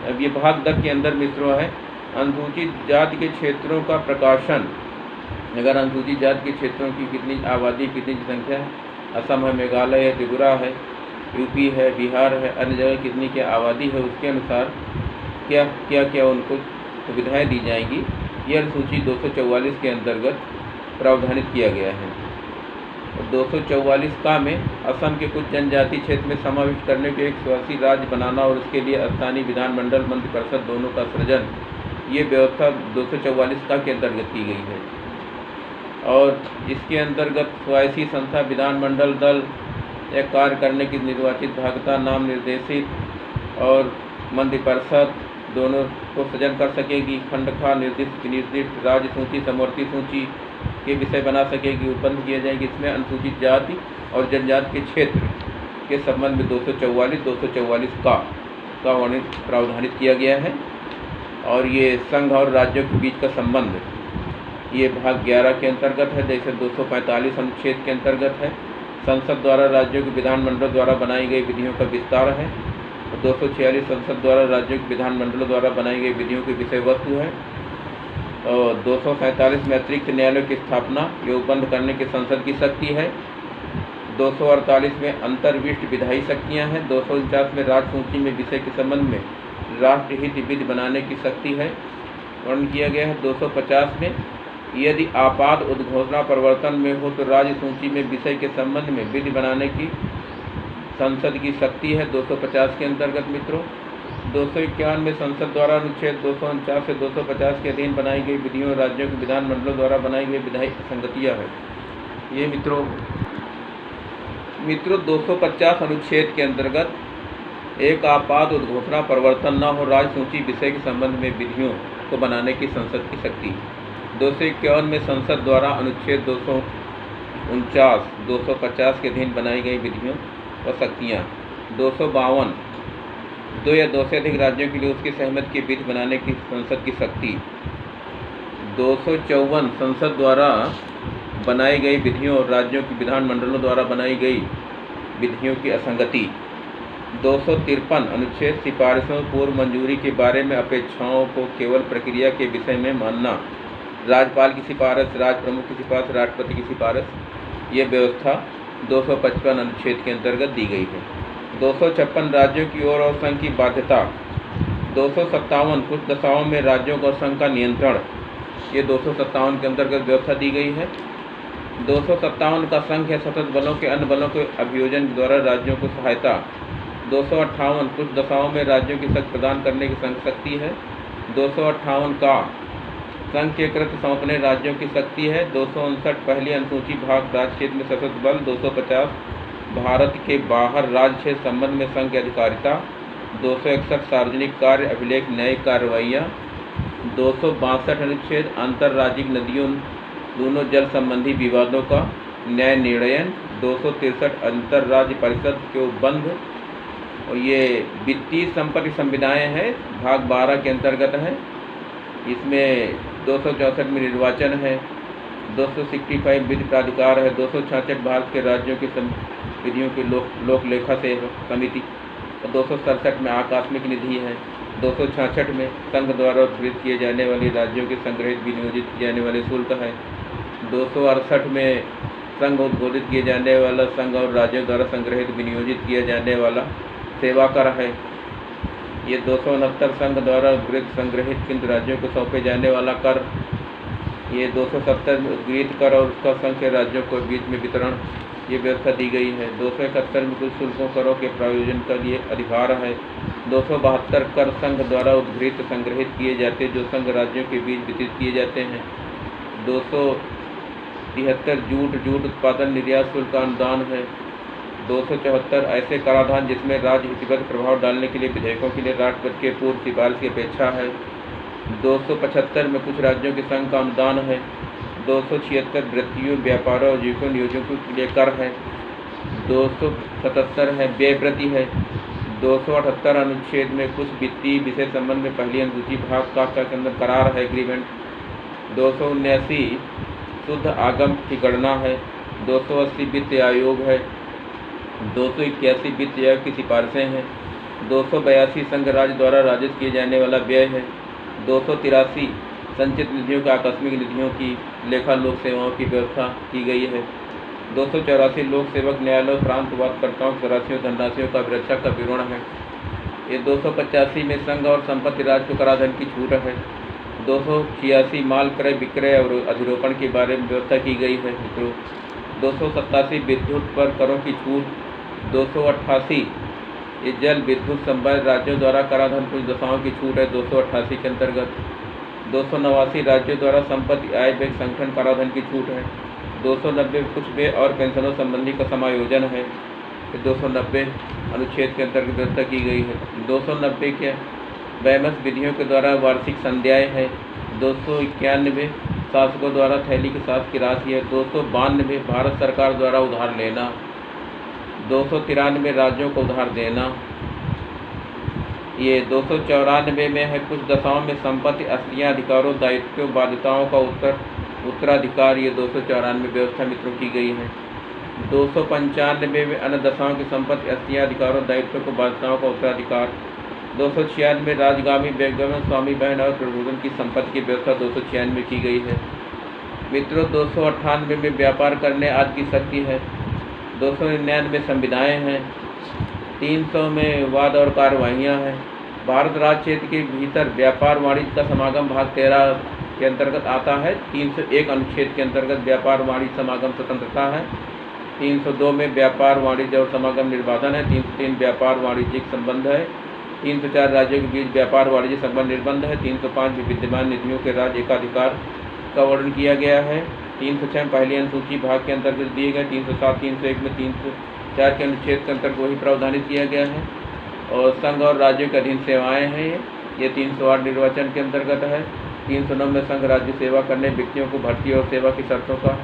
अब ये भाग 10 के अंदर मित्रों है अनुसूचित जाति के क्षेत्रों का प्रकाशन। अगर अनुसूचित जाति के क्षेत्रों की कितनी आबादी, कितनी संख्या है, असम है, मेघालय है, त्रिपुरा है, यूपी है, बिहार है, अन्य जगह कितनी क्या आबादी है, उसके अनुसार क्या क्या उनको सुविधाएँ दी जाएंगी, ये अनुसूची 244 के अंतर्गत प्रावधानित किया गया है। 244 में असम के कुछ जनजाति क्षेत्र में समाविष्ट करने के एक स्वशासी राज्य बनाना और उसके लिए स्थानीय विधानमंडल मंत्रिपरिषद दोनों का सृजन, ये व्यवस्था 244 के अंतर्गत की गई है। और इसके अंतर्गत स्वशासी संस्था विधानमंडल दल या कार्य करने की निर्वाचित भागता नाम निर्देशित और मंत्रिपरिषद दोनों को सृजन कर सकेगी। खंडखा निर्दिष्ट राज्य सूची, समवर्ती सूची के विषय बना सकेगी, उत्पन्न किए जाएंगे। इसमें अनुसूचित जाति और जनजाति के क्षेत्र के संबंध में 244 का वर्णित प्रावधानित किया गया है। और ये संघ और राज्यों के बीच का संबंध ये भाग 11 के अंतर्गत है। जैसे 245 अनुच्छेद के अंतर्गत है संसद द्वारा राज्यों के विधानमंडल द्वारा बनाई गई विधियों का विस्तार है। 246 संसद द्वारा राज्यों के विधानमंडलों द्वारा बनाई गई विधियों की विषय वस्तु है। और 247 में अतिरिक्त न्यायालय की स्थापना ये उपबंध करने की संसद की शक्ति है। 248 में अंतर्विष्ट विधायी शक्तियाँ हैं। 249 में राज्य सूची में विषय के संबंध में राष्ट्रहित विधि बनाने की शक्ति है, वर्णन किया गया है। 250 में यदि आपात उद्घोषणा परिवर्तन में हो तो राज्य सूची में विषय के संबंध में विधि बनाने की संसद की शक्ति है 250 के अंतर्गत मित्रों। 251 में संसद द्वारा अनुच्छेद 249 से 250 के अधीन बनाई गई विधियों राज्यों के विधानमंडलों द्वारा बनाई गई विधायी संगतियाँ है। ये मित्रों 250 अनुच्छेद के अंतर्गत एक आपात उद्घोषणा परिवर्तन न हो राज्य सूची विषय के संबंध में विधियों को बनाने की संसद की शक्ति। 251 में संसद द्वारा अनुच्छेद 249, 250 के अधीन बनाई गई विधियों और शक्तियाँ। 252 दो या दो से अधिक राज्यों के लिए उसकी सहमति की विधि बनाने की संसद की शक्ति। 254 संसद द्वारा बनाई गई विधियों और राज्यों की विधानमंडलों द्वारा बनाई गई विधियों की असंगति। 253 अनुच्छेद सिफारिशों पूर्व मंजूरी के बारे में अपेक्षाओं को केवल प्रक्रिया के विषय में मानना। राज्यपाल की सिफारिश, राज्य प्रमुख की सिफारिश, राष्ट्रपति की सिफारिश, ये व्यवस्था 255 अनुच्छेद के अंतर्गत दी गई है। 256 राज्यों की ओर और संघ की बाध्यता। 257 कुछ दशाओं में राज्यों और संघ का नियंत्रण, ये 257 के अंतर्गत व्यवस्था दी गई है। 257 का संघ या सशस्त्र बलों के अन्य बलों के अभियोजन द्वारा राज्यों को सहायता। 258 कुछ दशाओं में राज्यों की शक्ति प्रदान करने की संघ शक्ति है। 258 का संघ के कृत्य सौंपने राज्यों की शक्ति है। 259 पहली अनुसूची भाग राज्य क्षेत्र में सशस्त्र बल। 250 भारत के बाहर राज्य क्षेत्र संबंध में संघ की अधिकारिता। 261 सार्वजनिक कार्य अभिलेख न्यायिक कार्रवाइयाँ। 262 अनुच्छेद अंतर्राज्यिक नदियों दोनों जल संबंधी विवादों का न्याय निर्णयन। 263 अंतर्राज्य परिषद के उपबंध, और ये वित्तीय संपत्ति संविधाएँ हैं, भाग 12 के अंतर्गत है। इसमें 264 में निर्वाचन है। 265 विधि प्राधिकार है। 266 भारत के राज्यों की विधियों की लोक लेखा सेवा समिति, और 267 में आकस्मिक निधि है। 266 में संघ द्वारा उत्पीड़ित किए जाने वाली राज्यों के संग्रहित विनियोजित किए जाने वाले शुल्क है। 268 में संघ उद्बोधित किए जाने वाला संघ और राज्यों द्वारा संग्रहित विनियोजित किया जाने वाला सेवा कर है। ये 269 संघ द्वारा गृहित संग्रहित किंतु राज्यों को सौंपे जाने वाला कर। ये 270 गृहित कर और उसका संघ के राज्यों को बीच में वितरण, ये व्यवस्था दी गई है। 271 में कुछ शुल्कों करों के प्रायोजन का लिए अधिभार है। 272 कर संघ द्वारा उद्गृहित संग्रहित किए जाते जो संघ राज्यों के बीच वितरित किए जाते हैं। 273 जूट उत्पादन निर्यात शुल्क का अनुदान है। 274 ऐसे कराधान जिसमें राज्य हितगत प्रभाव डालने के लिए विधेयकों के लिए राष्ट्रपति के पूर्व सिफारिश की अपेक्षा है। 275 में कुछ राज्यों के संघ का अनुदान है। 276 वृत्तियों, व्यापारों और जीविकों नियोजकों के लिए कर है। 277 है व्यय वृत्ति है। 278 अनुच्छेद में कुछ वित्तीय विषय संबंध में पहली अनुसूची भाग का के अंदर करार है, एग्रीमेंट। 279 शुद्ध आगम की गणना है। 280 वित्त आयोग है। 281 वित्त आयोग की सिफारिशें हैं। 282 संघ राज्य द्वारा राजस्व किए जाने वाला व्यय है। 283 संचित निधियों के आकस्मिक निधियों की लेखा लोक सेवाओं की व्यवस्था की गई है। 284 लोक सेवक न्यायालय प्रांतवादकर्ताओं की राशियों धनराशियों का अभिरक्षा का विवरण है। ये 285 में संघ और संपत्ति राज्य को कराधान की छूट है। 286 माल क्रय विक्रय और अधिरोपण के बारे में व्यवस्था की गई है मित्रों। 287 विद्युत पर करों की छूट। 288 ये जल विद्युत संबद्ध राज्यों द्वारा कराधान कुछ दशाओं की छूट है 288 के अंतर्गत। 289 राज्यों द्वारा संपत्ति आय व्यय संगठन कराधान की छूट है। 290 कुछ व्यय और पेंशनों संबंधी का समायोजन है। 290 अनुच्छेद के अंतर्गत व्यवस्था की गई है। 290 के वैमस विधियों के द्वारा वार्षिक संध्याएँ है। 291 शासकों द्वारा थैली के साथ की राशि है। 292 भारत सरकार द्वारा उधार लेना। 293 राज्यों को उधार देना। ये 294 में है कुछ दशाओं में संपत्ति अस्तियाँ अधिकारों दायित्वों बाध्यताओं का उत्तराधिकार। ये 294 व्यवस्था मित्रों की गई है। 295 में अन्य दशाओं की संपत्ति अस्तियाँ अधिकारों दायित्वों को बाध्यताओं का उत्तराधिकार। 296 में राजगामी बेगम स्वामी बहन और प्रबोधन की संपत्ति की व्यवस्था 296 में की गई है मित्रों। 298 में व्यापार करने आदि की शक्ति है। 299 संविधाएँ हैं। 300 में वाद और कार्रवाइयाँ हैं। भारत राज्य क्षेत्र के भीतर व्यापार वाणिज्य का समागम भाग 13 के अंतर्गत आता है। 301 अनुच्छेद के अंतर्गत व्यापार वाणिज्य समागम स्वतंत्रता है। 302 में व्यापार वाणिज्य और समागम निर्बाधन है। 303 व्यापार वाणिज्यिक संबंध है। 304 राज्यों के बीच व्यापार वाणिज्य संबंध निर्बंध है। 305 में विद्यमान निधियों के राज्य एकाधिकार का वर्णन किया गया है। 306 पहली अनुसूची भाग के अंतर्गत दिए गए। 307 301 में 304 के अनुच्छेद के अंतर्गत वही प्रावधानित किया गया है। और संघ और राज्यों के अधीन सेवाएं हैं ये 308 निर्वाचन के अंतर्गत है। 309 में संघ राज्य सेवा करने व्यक्तियों को भर्ती और सेवा की शर्तों का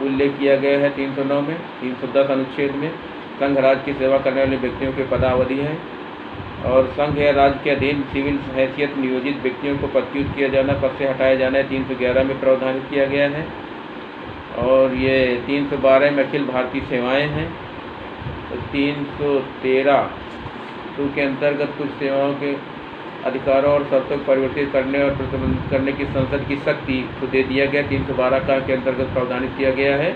उल्लेख किया गया है। 309 में 310 अनुच्छेद में संघ राज्य की सेवा करने वाले व्यक्तियों की पदावधि है। और संघ या राज्य के अधीन सिविल हैसियत नियोजित व्यक्तियों को पदच्युत किया जाना, पद से हटाया जाना है 311 में प्रावधानित किया गया है। और ये 312 में अखिल भारतीय सेवाएं हैं। तो 313 के अंतर्गत कुछ सेवाओं के अधिकारों और शर्तों को परिवर्तित करने और प्रतिबंधित करने की संसद की शक्ति को दे दिया गया। 312 का के अंतर्गत प्रावधानित किया गया है।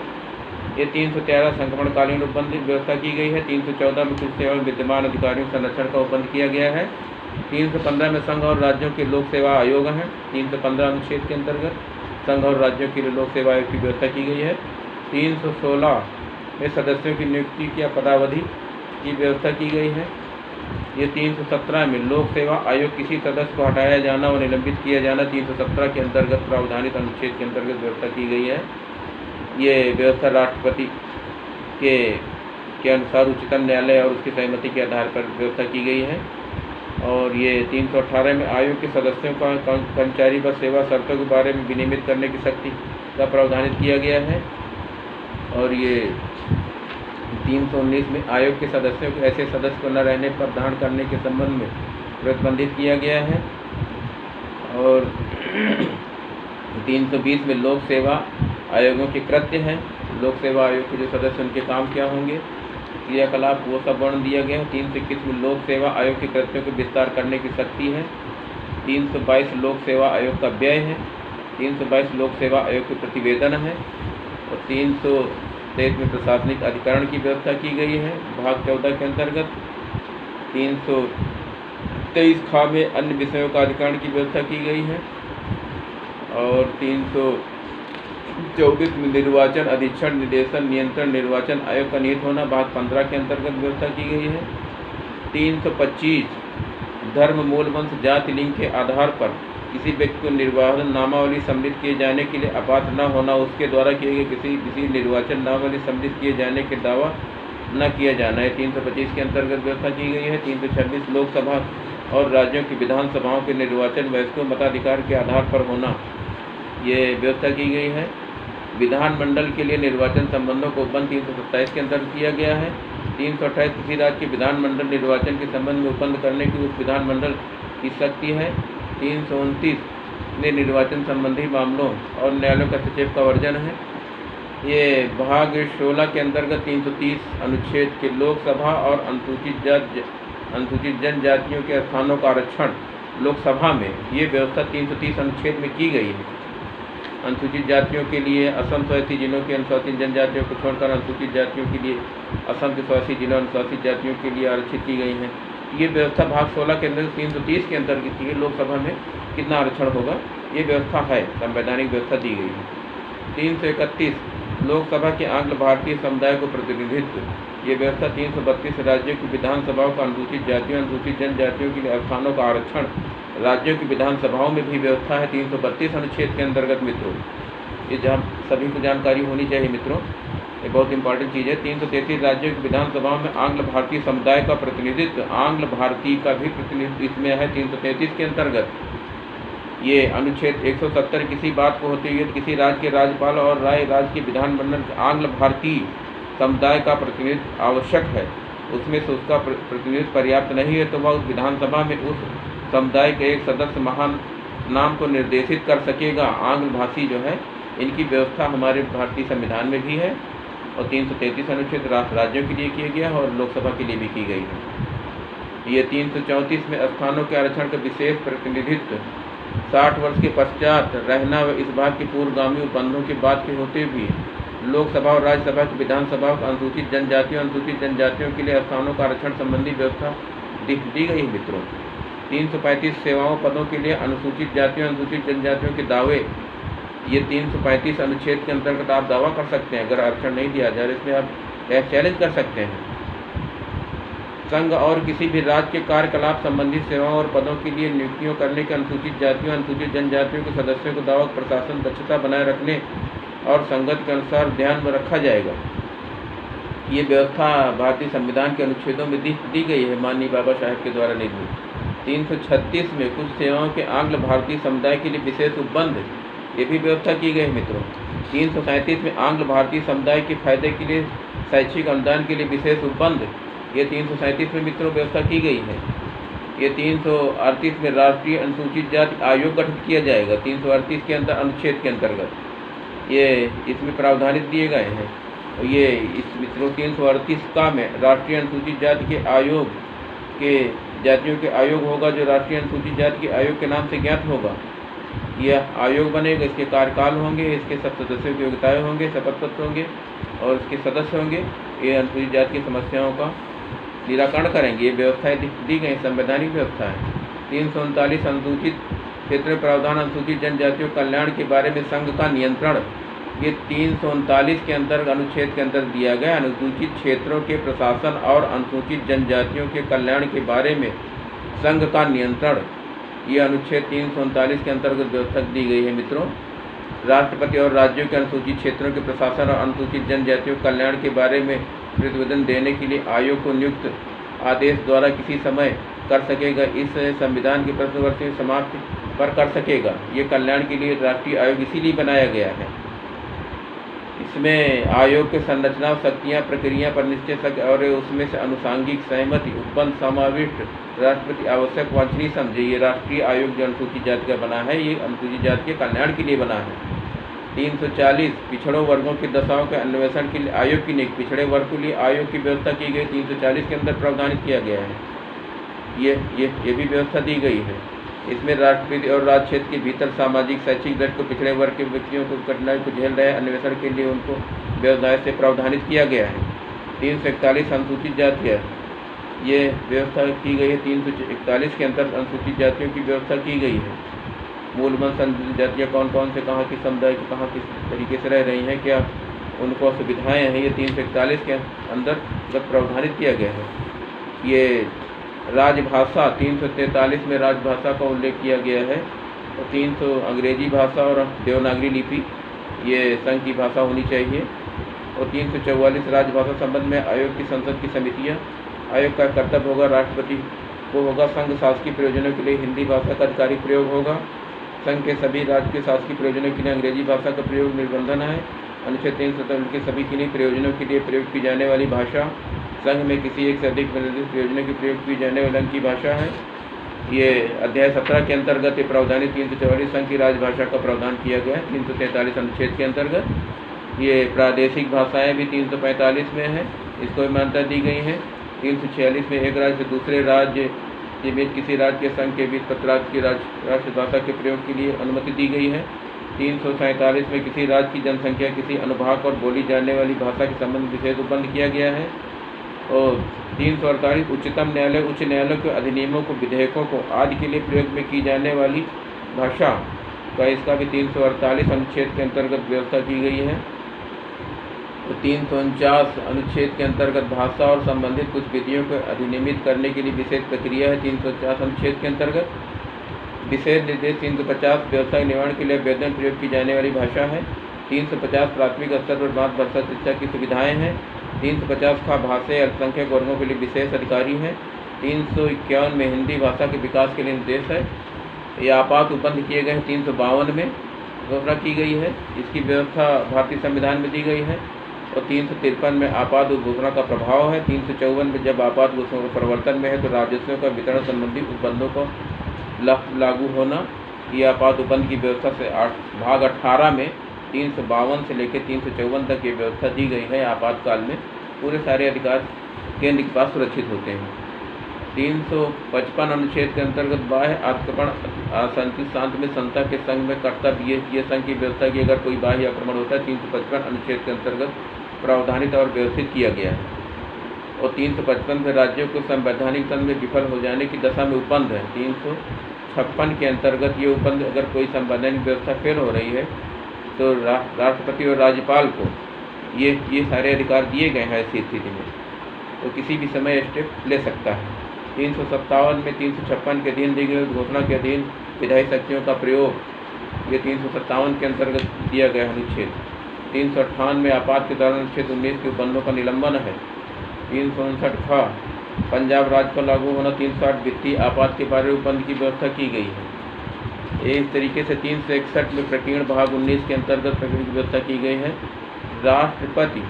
ये 313 संक्रमणकालीन उपबंध व्यवस्था की गई है। 314 में कुछ सेवा में विद्यमान अधिकारियों संरक्षण का उपबंध किया गया है। 315 में संघ और राज्यों के लोक सेवा आयोग हैं। 315 अनुच्छेद के अंतर्गत संघ और राज्यों के लिए लोक सेवा आयोग की व्यवस्था की गई है। 316 में सदस्यों की नियुक्ति की पदावधि की व्यवस्था की गई है। ये 317 में लोक सेवा आयोग किसी सदस्य को हटाया जाना और निलंबित किया जाना 317 के अंतर्गत प्रावधानित अनुच्छेद के अंतर्गत व्यवस्था की गई है। ये व्यवस्था राष्ट्रपति के अनुसार उच्चतम न्यायालय और उसकी सहमति के आधार पर व्यवस्था की गई है। और ये 318 में आयोग के सदस्यों का कर्मचारी व सेवा शर्तों के बारे में विनियमित करने की शक्ति का प्रावधानित किया गया है। और ये 319 में आयोग के सदस्यों को ऐसे सदस्य को न रहने पर धारण करने के संबंध में प्रतिबंधित किया गया है। और 320 में लोक सेवा आयोगों के कृत्य हैं। लोक सेवा आयोग के जो सदस्य उनके काम क्या होंगे, क्रियाकलाप, वो सब वर्ण दिया गया है। 321 में लोक सेवा आयोग के कृत्यों को विस्तार करने की शक्ति है। 322 लोक सेवा आयोग का व्यय है। 322 लोक सेवा आयोग के प्रतिवेदन है। और 323 में प्रशासनिक अधिकरण की व्यवस्था की गई है भाग 14 के अंतर्गत। 323 खा में अन्य विषयों का अधिकरण की व्यवस्था की गई है। और 324 में निर्वाचन अधीक्षण निदेशन नियंत्रण निर्वाचन आयोग का निहित होना भाग 15 के अंतर्गत व्यवस्था की गई है। 325 धर्म, मूल, वंश, जाति, लिंग के आधार पर किसी व्यक्ति को निर्वाचन नामावली सम्मिलित किए जाने के लिए अपात्र न होना, उसके द्वारा किए गए किसी निर्वाचन नामावली सम्मिलित किए जाने के दावा न किया जाना है 325 के अंतर्गत व्यवस्था की गई है। 326 लोकसभा और राज्यों की विधानसभाओं के निर्वाचन वयस्कों मताधिकार के आधार पर होना, ये व्यवस्था की गई है। विधानमंडल के लिए निर्वाचन संबंधों को उपबंध 327 के अंतर्गत किया गया है। 328 किसी राज्य के विधानमंडल निर्वाचन के संबंध में उपबंध करने की उस विधानमंडल की शक्ति है। 329 में निर्वाचन संबंधी मामलों और न्यायालयों का सचिव का वर्जन है। ये भाग 16 के अंतर्गत 330 अनुच्छेद के लोकसभा और अनुसूचित जनजातियों के स्थानों का आरक्षण लोकसभा में, ये व्यवस्था 330 अनुच्छेद में की गई है। अनुसूचित जातियों के लिए असम स्वायत्ती जिलों के अनुसूचित जनजातियों को छोड़कर अनुसूचित जातियों के लिए असम के स्वायत्ती जिलों अनुसूचित जातियों के लिए आरक्षित की गई है। ये व्यवस्था भाग 16 के अंतर्गत 330 के अंतर्गत की लोकसभा में कितना आरक्षण होगा, ये व्यवस्था है, संवैधानिक व्यवस्था दी गई है। 331 लोकसभा के आंग्ल भारतीय समुदाय को प्रतिनिधित्व, ये व्यवस्था 332 राज्यों की विधानसभाओं का अनुसूचित जातियों अनुसूचित जनजातियों के लिए स्थानों का आरक्षण राज्यों की विधानसभाओं में भी व्यवस्था है 332 अनुच्छेद के अंतर्गत। मित्रों, ये सभी को जानकारी होनी चाहिए मित्रों, ये बहुत इंपॉर्टेंट चीज़ है। 333 राज्यों की विधानसभाओं में आंग्ल भारतीय समुदाय का प्रतिनिधित्व, आंग्ल भारतीय का भी प्रतिनिधित्व इसमें है 333 के अंतर्गत। ये अनुच्छेद 170 किसी बात को होते हुए किसी राज्य के राज्यपाल और राज्य के विधानमंडल आंग्ल भारतीय समुदाय का प्रतिनिधित्व आवश्यक है, उसमें से उसका प्रतिनिधित्व पर्याप्त नहीं है तो वह उस विधानसभा में उस समुदाय के एक सदस्य महान नाम को निर्देशित कर सकेगा। आंग्ल भाषी जो है, इनकी व्यवस्था हमारे भारतीय संविधान में भी है। और 333 अनुच्छेद राज्यों के लिए किया गया है और लोकसभा के लिए भी की गई है। ये 334 में स्थानों के आरक्षण का विशेष प्रतिनिधित्व 60 वर्ष के पश्चात रहना व इस भाग के पूर्वगामी उपबंधों के बाद के होते हुए लोकसभा और राज्यसभा की विधानसभाओं का अनुसूचित जनजातियों के लिए स्थानों का आरक्षण संबंधी व्यवस्था दी गई है। मित्रों, 335 सेवाओं पदों के लिए अनुसूचित जातियों अनुसूचित जनजातियों के दावे, ये 335 अनुच्छेद के अंतर्गत आप दावा कर सकते हैं अगर आरक्षण नहीं दिया जाए, इसमें आप चैलेंज कर सकते हैं। संघ और किसी भी राज्य के कार्यकलाप संबंधित सेवाओं और पदों के लिए नियुक्तियों करने के अनुसूचित जातियों अनुसूचित जनजातियों के सदस्यों को दावा प्रशासन दक्षता बनाए रखने और संगत के अनुसार ध्यान में रखा जाएगा। ये व्यवस्था भारतीय संविधान के अनुच्छेदों में दी गई है माननीय बाबा साहेब के द्वारा निर्मित। 336 में कुछ सेवाओं के आंग्ल भारतीय समुदाय के लिए विशेष उपबंध, ये भी व्यवस्था की गई है मित्रों। 337 में आंग्ल भारतीय समुदाय के फायदे के लिए शैक्षिक अनुदान के लिए विशेष उपबंध, ये 337 में मित्रों व्यवस्था की गई है। ये 338 में राष्ट्रीय अनुसूचित जाति आयोग गठित किया जाएगा 338 के अंदर अनुच्छेद के अंतर्गत। ये इसमें प्रावधानित दिए गए हैं। और ये इस मित्रों 338 का में राष्ट्रीय अनुसूचित जाति के आयोग के जातियों के आयोग होगा, जो राष्ट्रीय अनुसूचित जाति के आयोग के नाम से ज्ञात होगा। यह आयोग बनेगा, इसके कार्यकाल होंगे, इसके सब सदस्यों की योग्यताएँ होंगे, शपथ पत्र होंगे और इसके सदस्य होंगे। ये अनुसूचित जाति की समस्याओं का निराकरण करेंगे। ये व्यवस्थाएँ दी गई संवैधानिक व्यवस्था है। 339 अनुसूचित क्षेत्र में प्रावधान अनुसूचित जनजातियों कल्याण के बारे में संघ का नियंत्रण। ये 339 के अंतर्गत अनुच्छेद के अंदर दिया गया। अनुसूचित क्षेत्रों के प्रशासन और अनुसूचित जनजातियों के कल्याण के बारे में संघ का नियंत्रण, ये अनुच्छेद 339 के अंतर्गत व्यवस्था दी गई है। मित्रों, राष्ट्रपति और राज्यों के अनुसूचित क्षेत्रों के प्रशासन और अनुसूचित जनजातियों कल्याण के बारे में प्रतिवेदन देने के लिए आयोग को नियुक्त आदेश द्वारा किसी समय कर सकेगा। इस संविधान के प्रश्नवर्ती में समाप्ति पर कर सकेगा। ये कल्याण के लिए राष्ट्रीय आयोग इसीलिए बनाया गया है। इसमें आयोग के संरचना, शक्तियाँ, प्रक्रिया पर निश्चय और उसमें से अनुसांगिक सहमति उपबंध समाविष्ट राष्ट्रपति आवश्यक वांछनीय समझे। ये राष्ट्रीय आयोग जो अनुसूचित जाति का बना है, ये अनुसूचित जाति के कल्याण के लिए बना है। 340 पिछड़ों वर्गों की दशाओं के अन्वेषण के लिए आयोग की नियुक्ति। पिछड़े वर्ग के लिए आयोग की व्यवस्था की गई, 340 के अंदर प्रावधानित किया गया है। ये भी व्यवस्था दी गई है। इसमें राष्ट्रपति और राज्य क्षेत्र के भीतर सामाजिक शैक्षिक दृष्टि को पिछड़े वर्ग के व्यक्तियों को कठिनाई को झेल रहे अन्वेषण के लिए उनको व्यवस्था से प्रावधानित किया गया है। 341 अनुसूचित जाति है, ये व्यवस्था की गई है। 341 के अंतर्गत अनुसूचित जातियों की व्यवस्था की गई है। मूलभूत अनुसूचित जातियाँ कौन कौन से कहाँ किस समुदाय की कहाँ किस तरीके से रह रही हैं, क्या उनको सुविधाएँ हैं, ये 341 के अंदर प्रावधानित किया गया है। ये राजभाषा 343 में राजभाषा का उल्लेख किया गया है। और 300 अंग्रेजी भाषा और देवनागरी लिपि ये संघ की भाषा होनी चाहिए। और 344 राजभाषा संबंध में आयोग की संसद की समितियाँ। आयोग का कर्तव्य होगा राष्ट्रपति को होगा संघ शासकीय प्रयोजनों के लिए हिंदी भाषा का अधिकारिक प्रयोग होगा। संघ के सभी राज्य के शासकीय प्रयोजनों के लिए अंग्रेजी भाषा का प्रयोग निर्बंधन है। अनुच्छेद 357 के सभी किन्हीं प्रयोजनों के लिए प्रयोग की जाने वाली भाषा संघ में किसी एक से अधिक निर्दिष्ट प्रयोजनों की प्रयोग की जाने वाली अंग की भाषा है। ये अध्याय 17 के अंतर्गत प्रावधानित 344 संघ की राजभाषा का प्रावधान किया गया है। 343 अनुच्छेद के अंतर्गत ये प्रादेशिक भाषाएं भी 345 में है, इसको भी मान्यता दी गई है। 346 में एक राज्य से दूसरे राज्य के बीच किसी राज्य के संघ के बीच पत्रार्थ की राष्ट्रभाषा के प्रयोग के लिए अनुमति दी गई है। 347 में किसी राज्य की जनसंख्या किसी अनुभाग और बोली जाने वाली भाषा के संबंध विशेष उपबंध किया गया है। और 348 उच्चतम न्यायालय उच्च न्यायालय के अधिनियमों को विधेयकों को आदि के लिए प्रयोग में की जाने वाली भाषा का इसका भी 348 अनुच्छेद के अंतर्गत व्यवस्था की गई है। तो 349 अनुच्छेद के अंतर्गत भाषा और संबंधित कुछ विधियों को अधिनियमित करने के लिए विशेष प्रक्रिया है। 350 अनुच्छेद के अंतर्गत विशेष निर्देश। 350 व्यवसाय निर्माण के लिए आवेदन प्रयोग की जाने वाली भाषा है। 350 प्राथमिक स्तर पर मातृभाषा शिक्षा की सुविधाएं हैं। 350 का भाषा अल्पसंख्यक वर्गों के लिए विशेष अधिकारी हैं। 351 में हिंदी भाषा के विकास के लिए निर्देश है। ये आपात उपबंध किए गए हैं। 352 में घोषणा की गई है, इसकी व्यवस्था भारतीय संविधान में दी गई है। और 353 में आपात घोषणा का प्रभाव है। 354 में जब आपात घोषणा का प्रवर्तन में है तो राजस्व का वितरण संबंधी उपबंधों को लागू होना। ये आपात उपबंध की व्यवस्था से भाग 18 में 352 से लेकर 354 तक ये व्यवस्था दी गई है। आपातकाल में पूरे सारे अधिकार केंद्र के पास सुरक्षित होते हैं। 355 अनुच्छेद के अंतर्गत बाह्य आक्रमण शांति शांत में संता के संघ में कर्तव्य ये संघ की व्यवस्था की अगर कोई बाह्य आक्रमण होता है 355 अनुच्छेद के अंतर्गत प्रावधानित और व्यवस्थित किया गया है। और 355 में राज्यों को संवैधानिक तंत्र में विफल हो जाने की दशा में उपबंध है। 356 के अंतर्गत ये उपबंध अगर कोई संवैधानिक व्यवस्था फेल हो रही है तो राष्ट्रपति और राज्यपाल को ये सारे अधिकार दिए गए हैं। ऐसी स्थिति में तो किसी भी समय स्टेप ले सकता है। 357 में 356 के अधीन दी गई घोषणा के अधीन विधायी शक्तियों का प्रयोग ये 357 के अंतर्गत दिया गया अनुच्छेद। 358 में आपात के दौरान अनुच्छेद 19 के उपबंधों का निलंबन है। 359 का पंजाब राज्य पर लागू होना। 360 वित्तीय आपात के बारे में उपबंध की व्यवस्था की गई है। इस तरीके से 361 में प्रकीर्ण भाग 19 के अंतर्गत प्रकीर्ण की व्यवस्था की गई है। राष्ट्रपति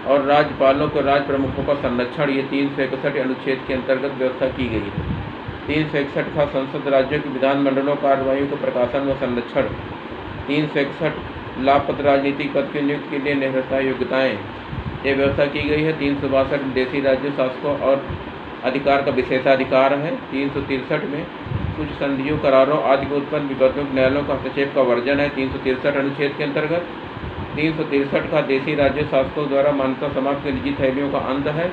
और राज्यपालों को राज्य प्रमुखों का संरक्षण ये 361 अनुच्छेद के अंतर्गत व्यवस्था की गई है। 361 का संसद राज्यों के विधानमंडलों कार्यवाहियों के प्रकाशन व संरक्षण। 361 लाभप्रद राजनीतिक पद की नियुक्ति के लिए निरंतर योग्यताएँ। ये व्यवस्था की गई है। 362 विदेशी राज्यों शासकों और अधिकार का विशेषाधिकार है। 363 में कुछ संधियों, करारों आदि को उत्पन्न विवादों के न्यायालयों का हस्तक्षेप का वर्जन है। 363 अनुच्छेद के अंतर्गत। 363 का देशी राज्यों शासकों द्वारा मान्यता समाप्त की निजी थैलियों का अंत है।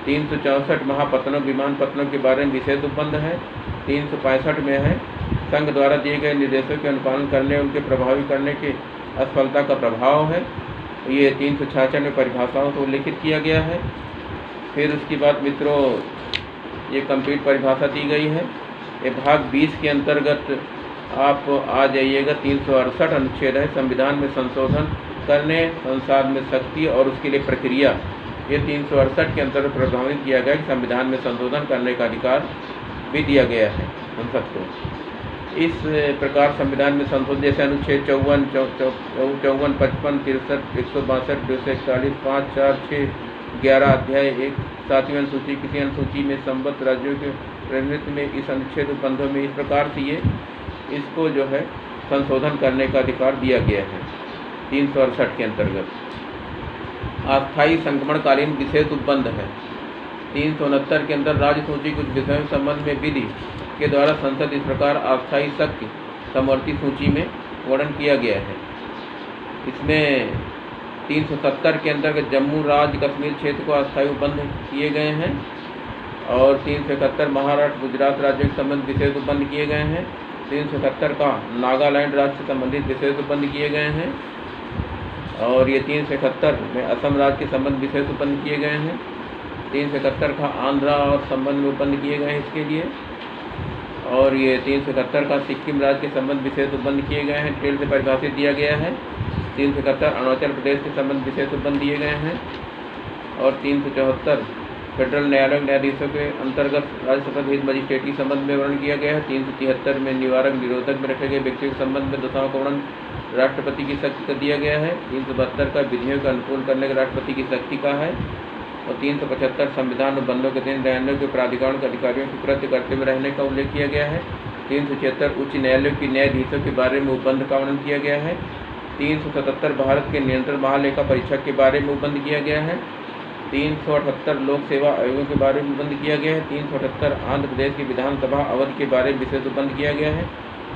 364 महापत्तनों, विमानपत्तनों के बारे में विशेष उपबंध है। 365 में है संघ द्वारा दिए गए निर्देशों के अनुपालन करने, उनके प्रभावी करने की असफलता का प्रभाव है। ये 366 में परिभाषाओं को उल्लेखित किया गया है। फिर उसके बाद मित्रों ये कंप्लीट परिभाषा दी गई है। ये भाग 20 के अंतर्गत आप आ जाइएगा। 368 अनुच्छेद है, संविधान में संशोधन करने, संसद में शक्ति और उसके लिए प्रक्रिया। ये 368 के अंतर्गत प्रभावित किया गया कि संविधान में संशोधन करने का अधिकार भी दिया गया है हम सबको। इस प्रकार संविधान में संशोधन जैसे अनुच्छेद 54, 54, 55, 63, 162, 241, 5, 4, 6, 11 अध्याय 1 7वीं अनुसूची किसी अनुसूची में संबद्ध राज्यों के प्रतिनिधित्व में इस अनुच्छेद उपबंधों में इस प्रकार से ये इसको जो है संशोधन करने का अधिकार दिया गया है 368 के अंतर्गत। अस्थायी संक्रमणकालीन विशेष उपबंध है। 369 के अंदर राज्य सूची कुछ विषयों के संबंध में विधि के द्वारा संसद इस प्रकार अस्थायी शक्ति समवर्ती सूची में वर्णन किया गया है। इसमें 370 के अंतर्गत जम्मू राज्य कश्मीर क्षेत्र को अस्थायी उपबंध किए गए हैं और 371 महाराष्ट्र गुजरात राज्यों के संबंध विशेष उपबंध किए गए हैं। 371 का नागालैंड राज्य से संबंधित विशेष उपबंध किए गए हैं और ये 371 में असम राज्य के संबंध विशेष उपबंध किए गए हैं। 371 का आंध्रा और संबंध में उपबंध किए गए हैं इसके लिए और ये 371 का सिक्किम राज्य के संबंध विशेष उपबंध किए गए हैं, ट्रेल से परिभाषित दिया गया है। 371 अरुणाचल प्रदेश के संबंध विशेष उपबंध दिए गए हैं और 374 फेडरल न्यायालय न्यायाधीशों के अंतर्गत राज्य हित मजिस्ट्रेटी संबंध में वर्णन किया गया है। 373 में निवारक निरोधक में रखे गए व्यक्तियों के संबंध में दशाओं का वर्णन राष्ट्रपति की शक्ति का दिया गया है। 372 का विधियों का अनुकूल करने का राष्ट्रपति की शक्ति का है और 375 संविधान उपबंधों के दिन न्यायालयों के प्राधिकरण के अधिकारियों की कृत्य करते में रहने का उल्लेख किया गया है। 376 उच्च न्यायालयों के न्यायाधीशों के बारे में उपबंध का वर्णन किया गया है। 377 भारत के नियंत्रण महालेखा परीक्षक के बारे में उपबंध किया गया है। 378 लोक सेवा आयोगों के बारे में उपबंध किया गया है। 378 आंध्र प्रदेश की विधानसभा अवधि के बारे में विशेष उपबंध किया गया है।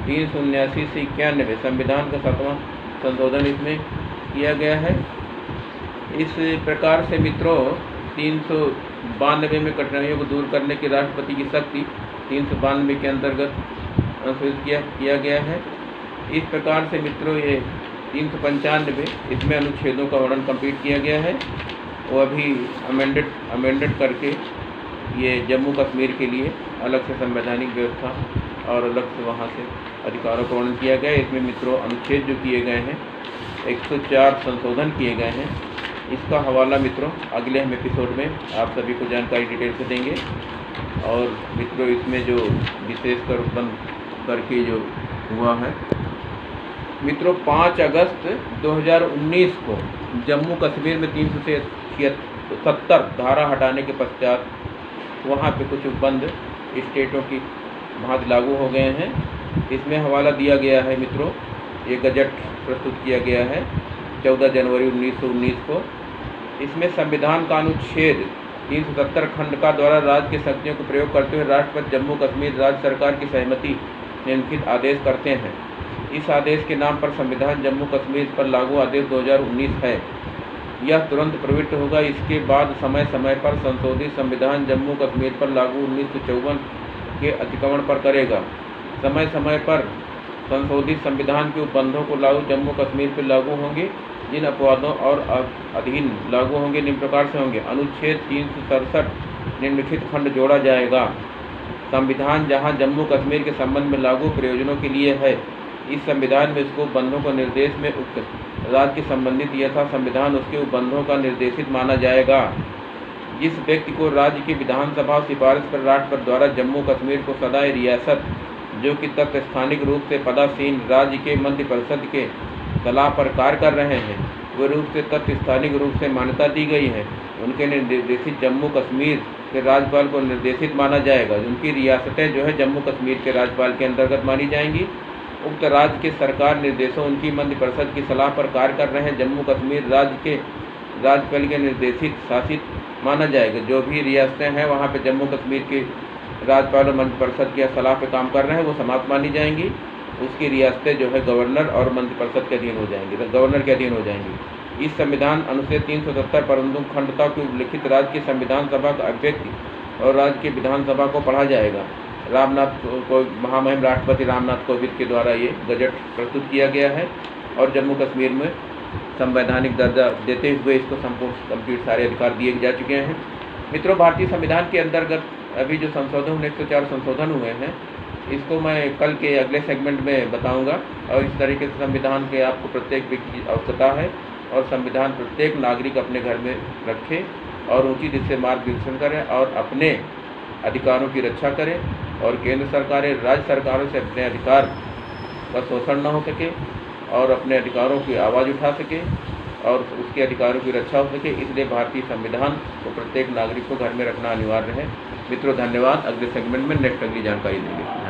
379 से 91 संविधान का 7वां संशोधन इसमें किया गया है। इस प्रकार से मित्रों 392 में कठिनाइयों को दूर करने की राष्ट्रपति की शक्ति 392 के अंतर्गत संशोधित किया गया है। इस प्रकार से मित्रों ये 395 इसमें अनुच्छेदों का वर्णन कंप्लीट किया गया है। वो अभी अमेंडेड करके ये जम्मू कश्मीर के लिए अलग से संवैधानिक व्यवस्था और अलग से वहाँ से अधिकारों का वर्णन किया गया है। इसमें मित्रों अनुच्छेद जो किए गए हैं 104 संशोधन किए गए हैं। इसका हवाला मित्रों अगले हम एपिसोड में आप सभी को जानकारी डिटेल से देंगे। और मित्रों इसमें जो विशेषकर उपबंध करके जो हुआ है मित्रों 5 अगस्त 2019 को जम्मू कश्मीर में 377 धारा हटाने के पश्चात वहाँ पे कुछ उपबंध स्टेटों की भांति लागू हो गए हैं। इसमें हवाला दिया गया है मित्रों, ये गजट प्रस्तुत किया गया है 14 जनवरी 1919 को। इसमें संविधान का अनुच्छेद 370 खंड का द्वारा राज्य की शक्तियों को प्रयोग करते हुए राष्ट्रपति जम्मू कश्मीर राज्य सरकार की सहमति निम्नलिखित आदेश करते हैं। इस आदेश के नाम पर संविधान जम्मू कश्मीर पर लागू आदेश 2019 है। यह तुरंत प्रवृत्त होगा। इसके बाद समय समय पर संशोधित संविधान जम्मू कश्मीर पर लागू 1954 के अतिक्रमण पर करेगा। समय समय पर संशोधित संविधान के उपबंधों को लागू जम्मू कश्मीर पर लागू होंगे। जिन अपवादों और अधीन लागू होंगे निम्न प्रकार से होंगे। अनुच्छेद 367 निम्नलिखित खंड जोड़ा जाएगा। संविधान जहां जम्मू कश्मीर के संबंध में लागू प्रयोजनों के लिए है, इस संविधान में उसको उपबंधों को निर्देश में उक्त राज्य के संबंधित यथा संविधान उसके उपबंधों का निर्देशित माना जाएगा। जिस व्यक्ति को राज्य की विधानसभा सिफारिश पर राष्ट्रपति द्वारा जम्मू कश्मीर को सदाए रियासत जो कि तत्व स्थानिक रूप से पदासीन राज्य के मंत्रिपरिषद के सलाह पर कार्य कर रहे हैं, वे रूप से तत्व स्थानिक रूप से मान्यता दी गई है, उनके निर्देशित जम्मू कश्मीर के राज्यपाल को निर्देशित माना जाएगा। उनकी रियासतें जो है जम्मू कश्मीर के राज्यपाल के अंतर्गत मानी जाएंगी। उक्त राज्य के सरकार निर्देशों उनकी मंत्रिपरिषद की सलाह पर कार्य कर रहे हैं। जम्मू कश्मीर राज्य के राज्यपाल के निर्देशित शासित माना जाएगा। जो भी रियासतें हैं वहाँ पे जम्मू कश्मीर के राज्यपाल और मंत्रिपरिषद की सलाह पे काम कर रहे हैं वो समाप्त मानी जाएंगी। उसकी रियासतें जो है गवर्नर और मंत्रिपरिषद के अधीन हो जाएंगी, गवर्नर के अधीन हो जाएंगी। इस संविधान अनुच्छेद 370 पर अनुखंडता की उल्लिखित राज्य की संविधान सभा का अध्यक्ष और राज्य की विधानसभा को पढ़ा जाएगा। महामहिम राष्ट्रपति रामनाथ कोविंद के द्वारा ये गजट प्रस्तुत किया गया है और जम्मू कश्मीर में संवैधानिक दर्जा देते हुए इसको संपूर्ण कंप्लीट सारे अधिकार दिए जा चुके हैं। मित्रों, भारतीय संविधान के अंतर्गत अभी जो संशोधन 104 संशोधन हुए हैं इसको मैं कल के अगले सेगमेंट में बताऊंगा और इस तरीके से संविधान के आपको प्रत्येक व्यक्ति की आवश्यकता है और संविधान प्रत्येक नागरिक अपने घर में रखे और उचित इससे मार्गदर्शन करें और अपने अधिकारों की रक्षा करें और केंद्र सरकारें राज्य सरकारों से अपने अधिकार का शोषण न हो सके और अपने अधिकारों की आवाज़ उठा सके और उसके अधिकारों की रक्षा हो सके। इसलिए भारतीय संविधान को प्रत्येक नागरिक को घर में रखना अनिवार्य है। मित्रों, धन्यवाद। अगले सेगमेंट में नेक्स्ट अगली जानकारी देंगे।